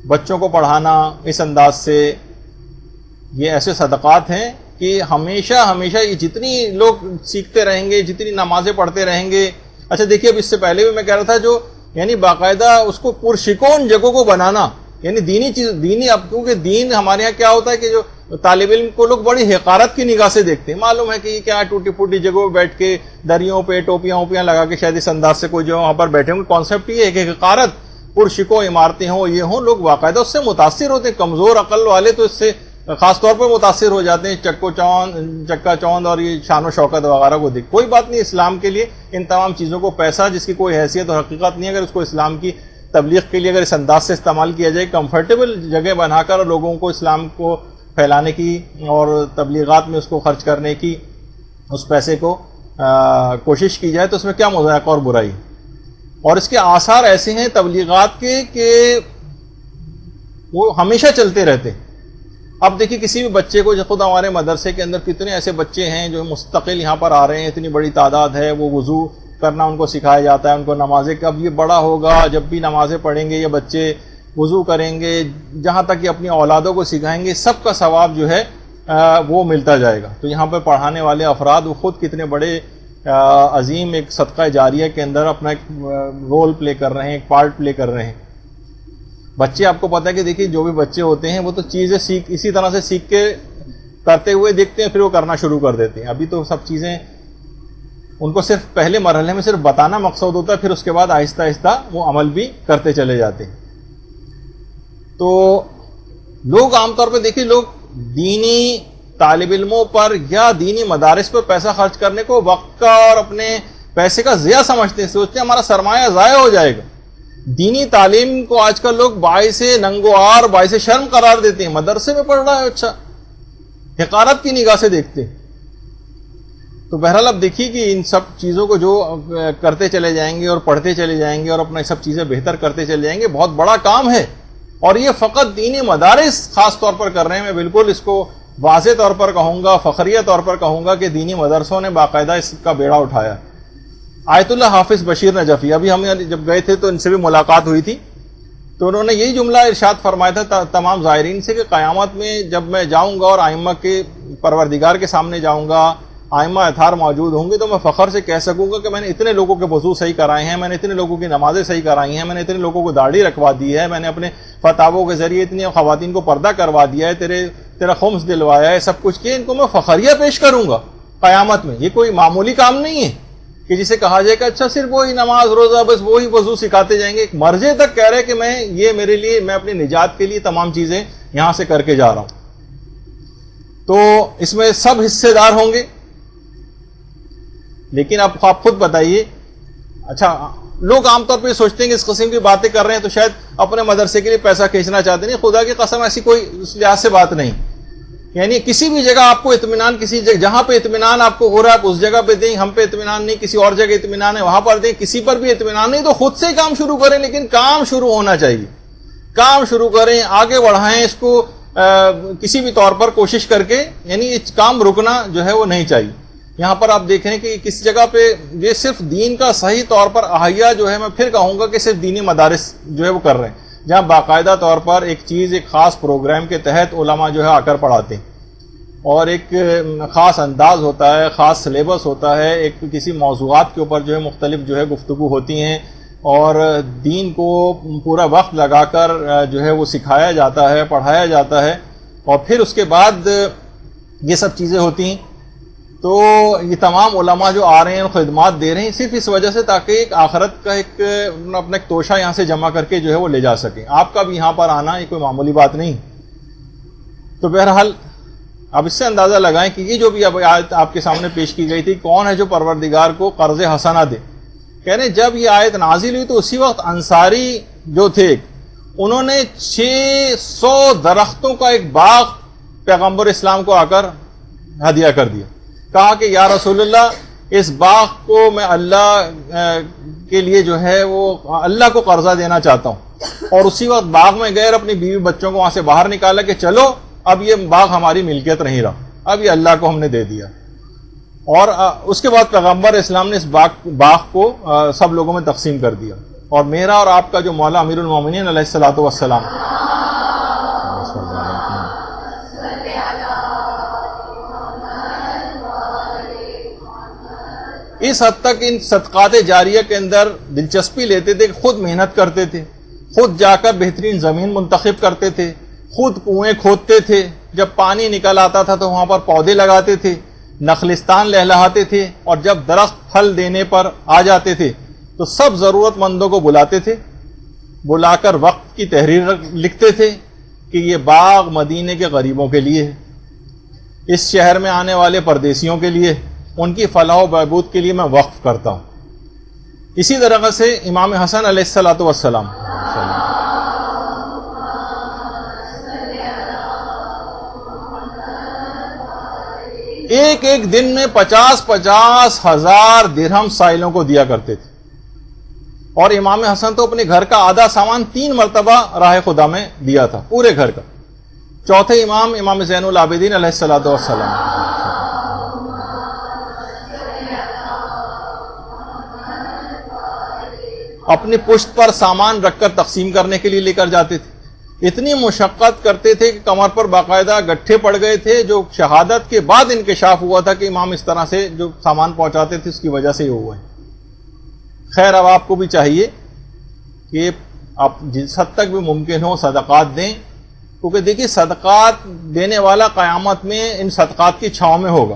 بچوں کو پڑھانا اس انداز سے، یہ ایسے صدقات ہیں کہ ہمیشہ ہمیشہ یہ جتنی لوگ سیکھتے رہیں گے، جتنی نمازیں پڑھتے رہیں گے. اچھا دیکھیے، اب اس سے پہلے بھی میں کہہ رہا تھا جو یعنی باقاعدہ اس کو پرشکون جگہوں کو بنانا، یعنی دینی چیز، دینی، اب کیونکہ دین ہمارے یہاں کیا ہوتا ہے کہ جو طالب علم کو لوگ بڑی حقارت کی نگاہ سے دیکھتے ہیں. معلوم ہے کہ یہ کیا ٹوٹی پھوٹی جگہوں پہ بیٹھ کے دریوں پہ ٹوپیاں ووپیاں لگا کے شاید اس انداز سے کوئی جو وہاں پر بیٹھے ہوں گے. کانسیپٹ یہ ہے کہ حقارت، پرشکو عمارتیں ہوں، یہ ہوں، لوگ باقاعدہ اس سے متاثر ہوتے ہیں. کمزور عقل والے تو اس سے خاص طور پر متاثر ہو جاتے ہیں، چکا چوند اور یہ شان و شوکت وغیرہ کو دیکھ. کوئی بات نہیں، اسلام کے لیے ان تمام چیزوں کو پیسہ جس کی کوئی حیثیت اور حقیقت نہیں ہے، اگر اس کو اسلام کی تبلیغ کے لیے اگر اس انداز سے استعمال کیا جائے، کمفرٹیبل جگہ بنا کر لوگوں کو اسلام کو پھیلانے کی اور تبلیغات میں اس کو خرچ کرنے کی اس پیسے کو کوشش کی جائے، تو اس میں کیا مذاق اور برائی. اور اس کے آثار ایسے ہیں تبلیغات کے کہ وہ ہمیشہ چلتے رہتے. اب دیکھیے کسی بھی بچے کو، خود ہمارے مدرسے کے اندر کتنے ایسے بچے ہیں جو مستقل یہاں پر آ رہے ہیں، اتنی بڑی تعداد ہے، وہ وضو کرنا ان کو سکھایا جاتا ہے، ان کو نمازیں، اب یہ بڑا ہوگا جب بھی نمازیں پڑھیں گے یہ بچے، وضو کریں گے، جہاں تک کہ اپنی اولادوں کو سکھائیں گے، سب کا ثواب جو ہے وہ ملتا جائے گا. تو یہاں پہ پڑھانے والے افراد وہ خود کتنے بڑے عظیم ایک صدقہ جاریہ کے اندر اپنا ایک رول پلے کر رہے ہیں، ایک پارٹ پلے کر رہے ہیں. بچے، آپ کو پتہ ہے کہ دیکھیے جو بھی بچے ہوتے ہیں وہ تو چیزیں اسی طرح سے سیکھ کے کرتے ہوئے دیکھتے ہیں، پھر وہ کرنا شروع کر دیتے ہیں. ابھی تو سب چیزیں ان کو صرف پہلے مرحلے میں صرف بتانا مقصود ہوتا ہے، پھر اس کے بعد آہستہ آہستہ وہ عمل بھی کرتے چلے جاتے ہیں. تو لوگ عام طور پہ دیکھیے، لوگ دینی طالب علموں پر یا دینی مدارس پر پیسہ خرچ کرنے کو وقت کا اور اپنے پیسے کا ضیاع سمجھتے ہیں، سوچتے ہیں ہمارا سرمایہ ضائع ہو جائے گا. دینی تعلیم کو آج کل لوگ باعث ننگوار، باعث شرم قرار دیتے ہیں. مدرسے میں پڑھ رہا ہے، اچھا، حقارت کی نگاہ سے دیکھتے ہیں. تو بہرحال اب دیکھیے کہ ان سب چیزوں کو جو کرتے چلے جائیں گے اور پڑھتے چلے جائیں گے اور اپنا سب چیزیں بہتر کرتے چلے جائیں گے، بہت بڑا کام ہے. اور یہ فقط دینی مدارس خاص طور پر کر رہے ہیں. میں بالکل اس کو واضح طور پر کہوں گا، فخریہ طور پر کہوں گا کہ دینی مدرسوں نے باقاعدہ اس کا بیڑا اٹھایا. آیت اللہ حافظ بشیر نجفی، ابھی ہم جب گئے تھے تو ان سے بھی ملاقات ہوئی تھی، تو انہوں نے یہی جملہ ارشاد فرمایا تھا تمام زائرین سے کہ قیامت میں جب میں جاؤں گا اور ائمہ کے پروردگار کے سامنے جاؤں گا، ائمہ اطہار موجود ہوں گے، تو میں فخر سے کہہ سکوں گا کہ میں نے اتنے لوگوں کے وضو صحیح کرائے ہیں، میں نے اتنے لوگوں کی نمازیں صحیح کرائی ہیں، میں نے اتنے لوگوں کو داڑھی رکھوا دی ہے، میں نے اپنے فتاووں کے ذریعے اتنی خواتین کو پردہ کروا دیا ہے، تیرا خمس دلوایا ہے، سب کچھ کیا. ان کو میں فخریہ پیش کروں گا قیامت میں. یہ کوئی معمولی کام نہیں ہے کہ جسے کہا جائے کہ اچھا صرف وہی نماز روزہ بس وہی وضو سکھاتے جائیں گے. ایک مرجع تک کہہ رہے کہ میں یہ میرے لیے، میں اپنی نجات کے لیے تمام چیزیں یہاں سے کر کے جا رہا ہوں. تو اس میں سب حصے دار ہوں گے. لیکن اب آپ خود بتائیے، اچھا لوگ عام طور پہ سوچتے ہیں کہ اس قسم کی باتیں کر رہے ہیں تو شاید اپنے مدرسے کے لیے پیسہ کھینچنا چاہتے ہیں. خدا کی قسم ایسی کوئی اس لحاظ سے بات نہیں. یعنی کسی بھی جگہ آپ کو اطمینان، کسی جگہ جہاں پہ اطمینان آپ کو ہو رہا ہے آپ اس جگہ پہ دیں. ہم پہ اطمینان نہیں، کسی اور جگہ اطمینان ہے وہاں پر دیں. کسی پر بھی اطمینان نہیں تو خود سے کام شروع کریں. لیکن کام شروع ہونا چاہیے، کام شروع کریں، آگے بڑھائیں اس کو کسی بھی طور پر کوشش کر کے. یعنی کام رکنا جو ہے وہ نہیں چاہیے. یہاں پر آپ دیکھ رہے ہیں کہ کس جگہ پہ یہ صرف دین کا صحیح طور پر احیا جو ہے، میں پھر کہوں گا کہ صرف دینی مدارس جو ہے وہ کر رہے ہیں. جہاں باقاعدہ طور پر ایک چیز ایک خاص پروگرام کے تحت علماء جو ہے آ کر پڑھاتے ہیں، اور ایک خاص انداز ہوتا ہے، خاص سلیبس ہوتا ہے، ایک کسی موضوعات کے اوپر جو ہے مختلف جو ہے گفتگو ہوتی ہیں، اور دین کو پورا وقت لگا کر جو ہے وہ سکھایا جاتا ہے، پڑھایا جاتا ہے، اور پھر اس کے بعد یہ سب چیزیں ہوتی ہیں۔ تو یہ تمام علماء جو آ رہے ہیں خدمات دے رہے ہیں صرف اس وجہ سے تاکہ ایک آخرت کا اپنا ایک توشہ یہاں سے جمع کر کے جو ہے وہ لے جا سکیں۔ آپ کا بھی یہاں پر آنا یہ کوئی معمولی بات نہیں۔ تو بہرحال اب اس سے اندازہ لگائیں کہ یہ جو بھی اب آیت آپ کے سامنے پیش کی گئی تھی، کون ہے جو پروردگار کو قرض حسنہ دے؟ کہہ رہے ہیں جب یہ آیت نازل ہوئی تو اسی وقت انصاری جو تھے انہوں نے 600 درختوں کا ایک باغ پیغمبر اسلام کو آ کر ہدیہ کر دیا۔ کہا کہ یا رسول اللہ اس باغ کو میں اللہ کے لیے جو ہے وہ اللہ کو قرضہ دینا چاہتا ہوں، اور اسی وقت باغ میں گئے اور اپنی بیوی بچوں کو وہاں سے باہر نکالا کہ چلو اب یہ باغ ہماری ملکیت نہیں رہا، اب یہ اللہ کو ہم نے دے دیا۔ اور اس کے بعد پیغمبر اسلام نے اس باغ کو سب لوگوں میں تقسیم کر دیا، اور میرا اور آپ کا جو مولا امیر المومنین علیہ الصلوۃ والسلام اس حد تک ان صدقات جاریہ کے اندر دلچسپی لیتے تھے کہ خود محنت کرتے تھے، خود جا کر بہترین زمین منتخب کرتے تھے، خود کنویں کھودتے تھے، جب پانی نکل آتا تھا تو وہاں پر پودے لگاتے تھے، نخلستان لہلہاتے تھے، اور جب درخت پھل دینے پر آ جاتے تھے تو سب ضرورت مندوں کو بلاتے تھے، بلا کر وقت کی تحریر لکھتے تھے کہ یہ باغ مدینے کے غریبوں کے لیے ہے، اس شہر میں آنے والے پردیسیوں کے لیے، ان کی فلاح و بہبود کے لیے میں وقف کرتا ہوں۔ اسی طرح سے امام حسن علیہ الصلوۃ والسلام ایک ایک دن میں 50,000 درہم سائلوں کو دیا کرتے تھے، اور امام حسن تو اپنے گھر کا آدھا سامان 3 مرتبہ راہ خدا میں دیا تھا، پورے گھر کا۔ چوتھے امام زین العابدین علیہ الصلوۃ والسلام اپنی پشت پر سامان رکھ کر تقسیم کرنے کے لیے لے کر جاتے تھے۔ اتنی مشقت کرتے تھے کہ کمر پر باقاعدہ گٹھے پڑ گئے تھے، جو شہادت کے بعد انکشاف ہوا تھا کہ امام اس طرح سے جو سامان پہنچاتے تھے اس کی وجہ سے یہ ہوا ہے۔ خیر اب آپ کو بھی چاہیے کہ آپ جس حد تک بھی ممکن ہو صدقات دیں، کیونکہ دیکھیے صدقات دینے والا قیامت میں ان صدقات کی چھاؤں میں ہوگا۔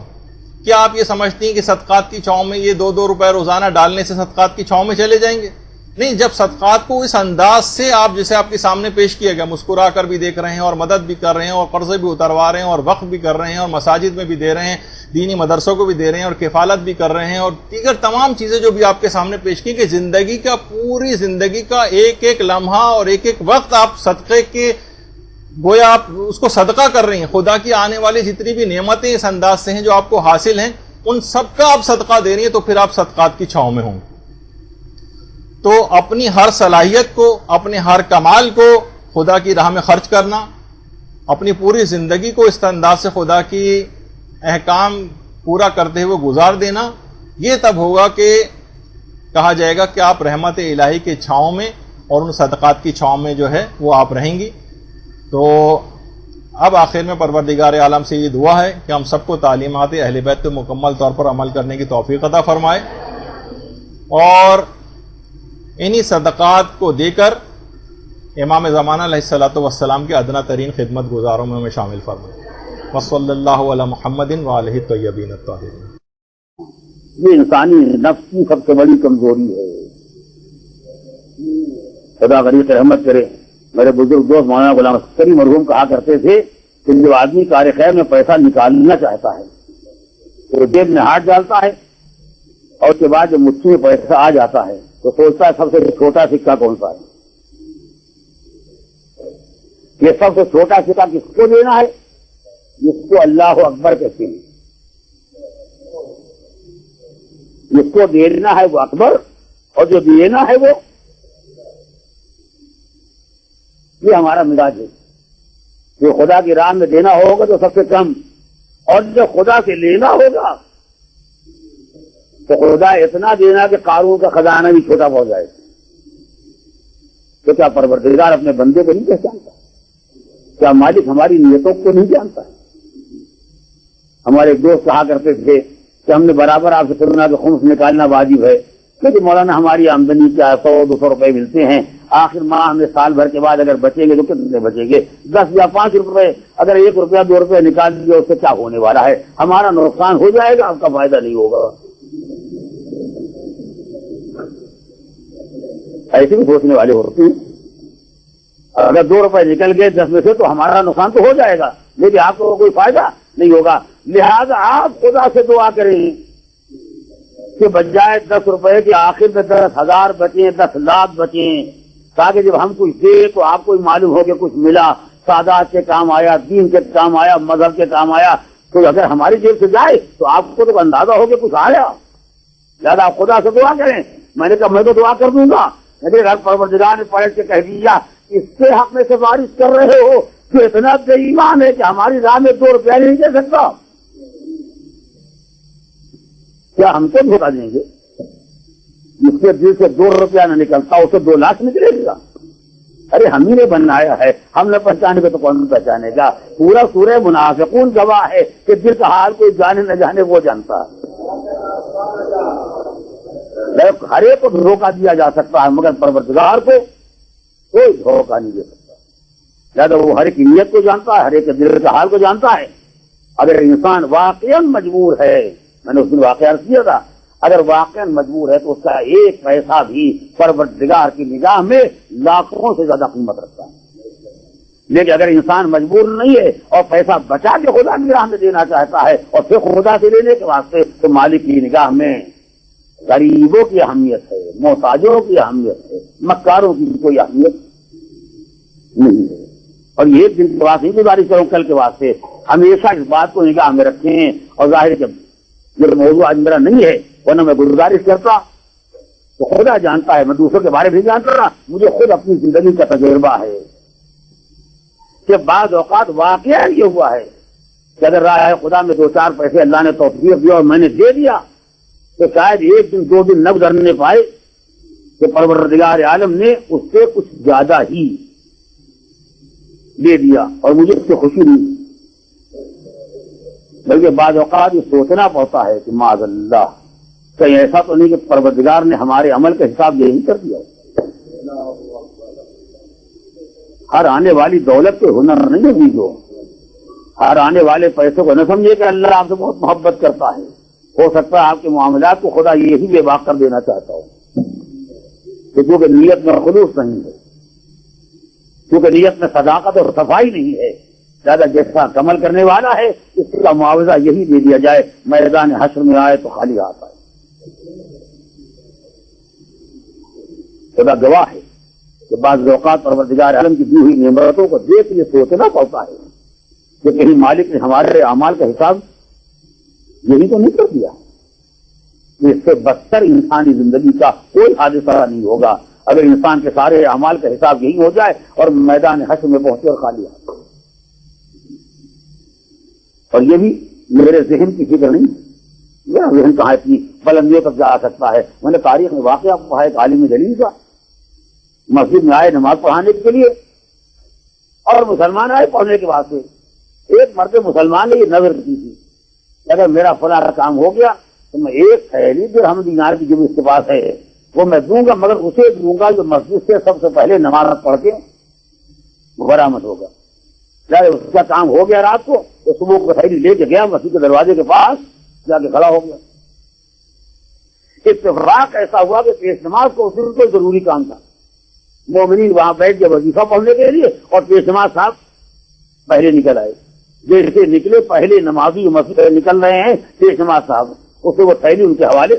کیا آپ یہ سمجھتی ہیں کہ صدقات کی چھاؤں میں یہ 2 روپے روزانہ ڈالنے سے صدقات کی چھاؤں میں چلے جائیں گے؟ نہیں، جب صدقات کو اس انداز سے آپ جسے آپ کے سامنے پیش کیا گیا، مسکرا کر بھی دیکھ رہے ہیں اور مدد بھی کر رہے ہیں اور قرضے بھی اتروا رہے ہیں اور وقف بھی کر رہے ہیں اور مساجد میں بھی دے رہے ہیں، دینی مدرسوں کو بھی دے رہے ہیں اور کفالت بھی کر رہے ہیں اور دیگر تمام چیزیں جو بھی آپ کے سامنے پیش کی کہ زندگی کا پوری زندگی کا ایک ایک لمحہ اور ایک ایک وقت آپ صدقے کے گویا آپ اس کو صدقہ کر رہی ہیں۔ خدا کی آنے والی جتنی بھی نعمتیں اس انداز سے ہیں جو آپ کو حاصل ہیں، ان سب کا آپ صدقہ دے رہی ہیں، تو پھر آپ صدقات کی چھاؤں میں ہوں گے۔ تو اپنی ہر صلاحیت کو، اپنے ہر کمال کو خدا کی راہ میں خرچ کرنا، اپنی پوری زندگی کو اس انداز سے خدا کی احکام پورا کرتے ہوئے گزار دینا، یہ تب ہوگا کہ کہا جائے گا کہ آپ رحمت الہی کے چھاؤں میں اور ان صدقات کی چھاؤں میں جو ہے وہ آپ رہیں گی۔ تو اب آخر میں پروردگار عالم سے یہ دعا ہے کہ ہم سب کو تعلیمات اہل بیت پہ مکمل طور پر عمل کرنے کی توفیق عطا فرمائے، اور انہی صدقات کو دے کر امام زمانہ علیہ الصلوۃ والسلام کے ادنا ترین خدمت گزاروں میں ہمیں شامل فرمائے۔ وصلی اللہ علی محمد وآلہ الطیبین الطاہرین۔ یہ انسانی نفس کی سب سے بڑی کمزوری ہے۔ خدا غریق رحمت کرے، میرے بزرگ دوست مولانا غلام عسکری مرحوم کہا کرتے تھے کہ جو آدمی کار خیر میں پیسہ نکالنا چاہتا ہے تو جیب میں ہاتھ ڈالتا ہے، اور اس کے بعد جب مٹھی میں پیسہ آ جاتا ہے تو سوچتا ہے سب سے چھوٹا سکہ کون سا ہے، یہ سب سے چھوٹا سکہ کس کو دینا ہے؟ جس کو اللہ اکبر کہتے ہیں، جس کو دینا ہے وہ اکبر، اور جو دینا ہے وہ، یہ ہمارا مزاج ہے۔ جو خدا کی راہ میں دینا ہوگا تو سب سے کم، اور جو خدا سے لینا ہوگا تو خدا اتنا دینا کہ قارون کا خزانہ بھی چھوٹا پڑ جائے۔ تو کیا پروردگار اپنے بندے کو نہیں پہچانتا؟ کیا مالک ہماری نیتوں کو نہیں جانتا ہے؟ ہمارے ایک دوست کہا کرتے تھے کہ ہم نے برابر آپ سے کورونا کا خمس نکالنا واجب ہے، کیونکہ مولانا ہماری آمدنی کیا 100-200 روپے ملتے ہیں، آخر ماہ میں سال بھر کے بعد اگر بچیں گے تو کتنے بچیں گے؟ 10 یا 5 روپے، اگر 1 روپیہ 2 روپے نکال دیے اس سے کیا ہونے والا ہے؟ ہمارا نقصان ہو جائے گا، آپ کا فائدہ نہیں ہوگا۔ ایسے بھی سوچنے والے ہوتے ہیں، اگر 2 روپے نکل گئے 10 میں سے تو ہمارا نقصان تو ہو جائے گا، لیکن آپ کو کوئی فائدہ نہیں ہوگا۔ لہذا آپ خدا سے دعا کریں کہ بجائے 10 روپے کے آخر میں 10,000 بچیں، 10 لاکھ بچیں، تاکہ جب ہم کچھ دے تو آپ کو معلوم ہو کہ کچھ ملا، سادات کے کام آیا، دین کے کام آیا، مذہب کے کام آیا۔ تو اگر ہماری جیب سے جائے تو آپ کو تو اندازہ ہو کہ کچھ آیا۔ لہٰذا آپ خدا سے دعا کریں۔ میں نے کہا میں تو دعا کر دوں گا، لیکن اگر پروردگار نے پلٹ کے کہہ دیا اس کے حق میں سفارش کر رہے ہو تو اتنا بے ایمان ہے کہ ہماری راہ میں 2 روپیہ نہیں دے سکتا، کیا ہم کو دھوکہ دیں گے؟ جس کے دل سے 2 روپیہ نہ نکلتا اسے 2 لاکھ نکلے گا؟ ارے ہم ہی نے بنایا ہے، ہم نے پہچانے کو تو کون پہچانے گا؟ پورا سورہ منافقون گواہ ہے کہ دل کا حال کوئی جانے نہ جانے وہ جانتا ہے۔ ہر ایک کو دھوکہ دیا جا سکتا ہے مگر پروردگار کو کوئی دھوکہ نہیں دے سکتا۔ لہٰذا وہ ہر ایک کی نیت کو جانتا ہے، ہر ایک کے دل کے حال کو جانتا ہے۔ اگر انسان واقعا مجبور ہے، میں نے اس دن واقعہ عرض کیا تھا، اگر واقعا مجبور ہے تو اس کا 1 پیسہ بھی پروردگار کی نگاہ میں لاکھوں سے زیادہ قیمت رکھتا ہے۔ لیکن اگر انسان مجبور نہیں ہے اور پیسہ بچا کے خدا کی راہ میں دینا چاہتا ہے اور پھر خدا سے لینے کے واسطے، تو مالک کی نگاہ میں غریبوں کی اہمیت ہے، محتاجوں کی اہمیت ہے، مکاروں کی کوئی اہمیت نہیں ہے۔ اور یہ دن کے واسطے گزارش کروں، کل کے واسطے ہمیشہ اس بات کو نگاہ میں رکھیں۔ اور ظاہر کہ یہ موضوع آج میرا نہیں ہے، ورنہ میں گزارش کرتا تو خدا جانتا ہے، میں دوسروں کے بارے میں جانتا رہا، مجھے خود اپنی زندگی کا تجربہ ہے کہ بعض اوقات واقعہ یہ ہوا ہے کہ اگر راہ خدا میں 2-4 پیسے اللہ نے توفیق دیا اور میں نے دے دیا تو شاید 1 دن 2 دن نہ گزرنے پائے کہ پروردگار عالم نے اس سے کچھ زیادہ ہی دے دیا اور مجھے اس سے خوشی نہیں، بلکہ بعض اوقات یہ سوچنا پڑتا ہے کہ معاذ اللہ کہیں ایسا تو نہیں کہ پروردگار نے ہمارے عمل کا حساب یہی کر دیا۔ ہر آنے والی دولت کے ہنر نہیں ہے جو، ہر آنے والے پیسوں کو نہ سمجھے کہ اللہ آپ سے بہت محبت کرتا ہے۔ ہو سکتا ہے آپ کے معاملات کو خدا یہی بے باک کر دینا چاہتا ہو، کیونکہ نیت میں خلوص نہیں ہے، کیونکہ نیت میں صداقت اور صفائی نہیں ہے۔ زیادہ جیسا عمل کرنے والا ہے اس کا معاوضہ یہی دے دیا جائے، میدان حشر میں آئے تو خالی ہاتھ آئے۔ خدا گواہ ہے کہ بعض اوقات پروردگار عالم کی دی ہوئی نعمتوں کو دیکھ یہ سوچنا پڑتا ہے کہ کہیں مالک نے ہمارے اعمال کا حساب یہی تو نہیں کر دیا۔ اس سے بدتر انسانی زندگی کا کوئی حادثہ نہیں ہوگا اگر انسان کے سارے اعمال کا حساب یہی ہو جائے اور میدان حشر میں پہنچے اور خالی ہاتھ۔ اور یہ بھی میرے ذہن کی فکر نہیں، میرا ذہن کہاں اتنی بلندیوں تک جا سکتا ہے۔ میں نے تاریخ میں واقعہ پڑھا ایک عالم دلیل کا، مسجد میں آئے نماز پڑھانے کے لیے اور مسلمان آئے پڑھنے کے واسطے۔ ایک مرد مسلمان نے یہ نظر کی تھی اگر میرا فلاں کام ہو گیا تو میں 1 تھیلی درہم دینار کی جو اس کے پاس ہے وہ میں دوں گا، مگر اسے دوں گا جو مسجد سے سب سے پہلے نماز پڑھ کے برآمد ہوگا۔ اس کا کام ہو گیا رات کو تو صبح کو تھیلی لے کے گیا مسجد کے دروازے کے پاس جا کے کھڑا ہو گیا۔ اتفاق ایسا ہوا کہ پیش نماز کو اس دن کوئی ضروری کام تھا، مومنین وہاں بیٹھ کے وظیفہ پڑھنے کے لیے اور پیش نماز صاحب پہلے نکل آئے۔ جیسے نکلے پہلے نمازی مسجد نکل رہے ہیں پیش نماز صاحب، اسے وہ تھیلی ان کے حوالے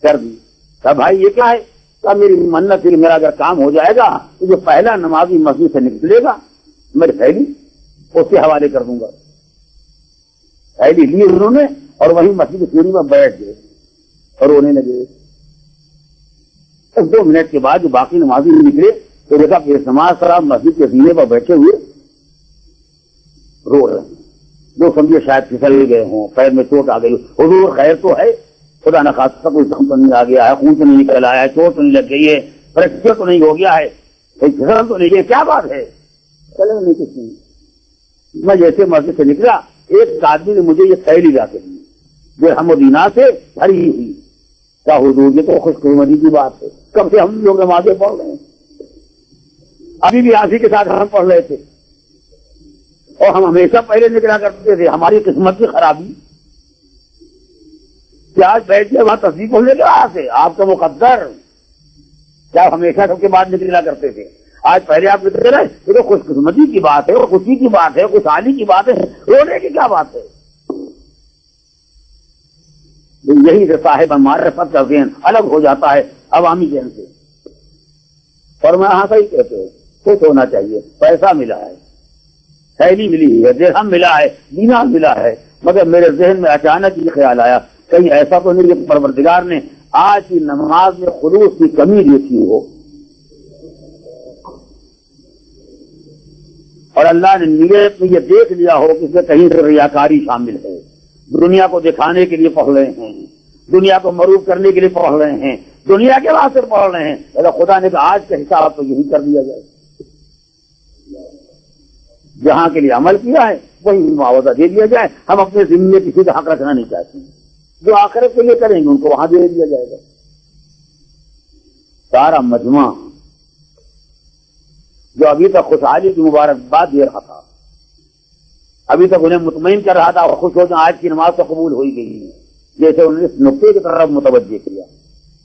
کر دی۔ کہا بھائی یہ کیا ہے؟ کہا میری منت تھی میرا اگر کام ہو جائے گا تو جو پہلا نمازی مسجد سے نکلے گا میں تھیلی اس کے حوالے کر دوں گا۔ تھیلی لی انہوں نے اور وہیں مسجد کی سیڑھی میں بیٹھ گئے اور رونے لگے۔ 2 منٹ کے بعد جو باقی نمازی نکلے تو دیکھا کہ نماز صاحب مسجد کے سینے پر بیٹھے ہوئے رو رہے ہیں، جو سمجھے شاید پھسل گئے ہوں، پیر میں چوٹ آ گئی۔ حضور خیر تو ہے، خدا نخواستہ کوئی زخم تو نہیں آ گیا ہے، خون تو نہیں نکل آیا ہے، چوٹ نہیں لگ گئی ہے، فریکچر تو نہیں ہو گیا ہے, کوئی پھسل تو نہیں ہے, کیا بات ہے؟ چلے نہیں کچھ نہیں. میں جیسے مسجد سے نکلا, ایک آدمی نے مجھے یہ تھیلی لا کے دی, درہم و دینار سے بھری ہوئی. کیا حضور, یہ تو خوش قسمتی کی بات ہے, کب سے ہم لوگ نمازیں پڑھ رہے ہیں, ابھی بھی آسی کے ساتھ ہم پڑھ رہے تھے, اور ہم ہمیشہ پہلے نکلا کرتے تھے. ہماری قسمت کی خرابی کیا آج بیٹھ کے وہاں تصدیق ہونے کے وہاں سے آپ کا مقدر کیا ہمیشہ سب کے بعد نکلا کرتے تھے. آج پہلے آپ نکلتے رہے, یہ تو خوش قسمتی کی بات ہے, اور خوشی کی بات ہے, خوشحالی کی بات ہے, رونے کی کیا بات ہے؟ یہی سے صاحب معرفت کا ذہن الگ ہو جاتا ہے عوامی ذہن سے. اور میں ہاں صحیح کہتے ہیں, خوش ہونا چاہیے. پیسہ ملا ہے, تھیلی ملی ہے, درہم ملا ہے, دینار ملا ہے, مگر میرے ذہن میں اچانک یہ خیال آیا, کہیں ایسا تو نہیں کہ پروردگار نے آج کی نماز میں خلوص کی کمی دیکھی ہو, اور اللہ نے نیت میں یہ دیکھ لیا ہو کہ اس میں کہیں سے ریاکاری شامل ہے. دنیا کو دکھانے کے لیے پڑھ رہے ہیں, دنیا کو مروب کرنے کے لیے پڑھ رہے ہیں, دنیا کے واسطے پڑھ رہے ہیں. اللہ خدا نے کہا آج کا حساب تو یہی کر دیا جائے. جہاں کے لیے عمل کیا ہے وہی معاوضہ دے دیا جائے. ہم اپنے ذمے میں کسی کا حق رکھنا نہیں چاہتے. جو آخرت کے لیے کریں گے ان کو وہاں دے دیا جائے گا. سارا مجمع جو ابھی تک خوشحالی کی مبارکباد دے رہا تھا, ابھی تک انہیں مطمئن کر رہا تھا اور خوش ہو جائیں آج کی نماز تو قبول ہوئی گئی ہے, جیسے انہوں نے اس نقطے کی طرف متوجہ کیا,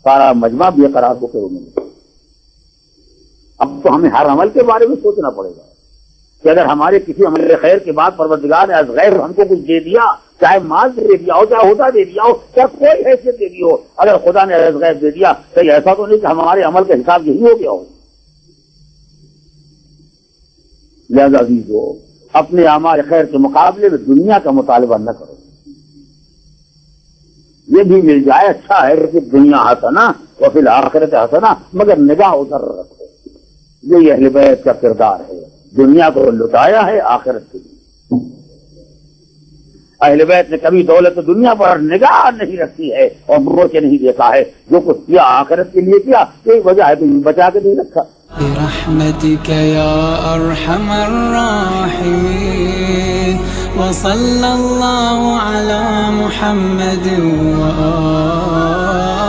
سارا مجمع بے قرار ہو کے رونے لگا. اب تو ہمیں ہر عمل کے بارے میں سوچنا پڑے گا کہ اگر ہمارے کسی عمل خیر کے بعد پروردگار نے از غیر ہم کو کچھ دے دیا, چاہے مال دے دیا ہو, چاہے عہدہ دے دیا ہو, چاہے کوئی حیثیت دے دی ہو, اگر خدا نے از غیر دے دیا تو ایسا تو نہیں کہ ہمارے عمل کا حساب یہی ہو گیا ہو. لہذا عزیزو, اپنے اعمال خیر کے مقابلے میں دنیا کا مطالبہ نہ کرو. یہ بھی مل جائے اچھا ہے کہ دنیا حسنا و فی الآخرت حسنا, مگر نگاہ ادھر رکھو. یہی اہل بیت کا کردار ہے, دنیا کو لٹایا ہے آخرت کے لیے. اہل بیت نے کبھی دولت دنیا پر نگاہ نہیں رکھی ہے اور موڑ کے نہیں دیکھا ہے. جو کچھ کیا آخرت کے لیے کیا, یہی وجہ ہے کہ بچا کے نہیں رکھا. برحمتك يا أرحم الراحمين وصلى الله على محمد وآله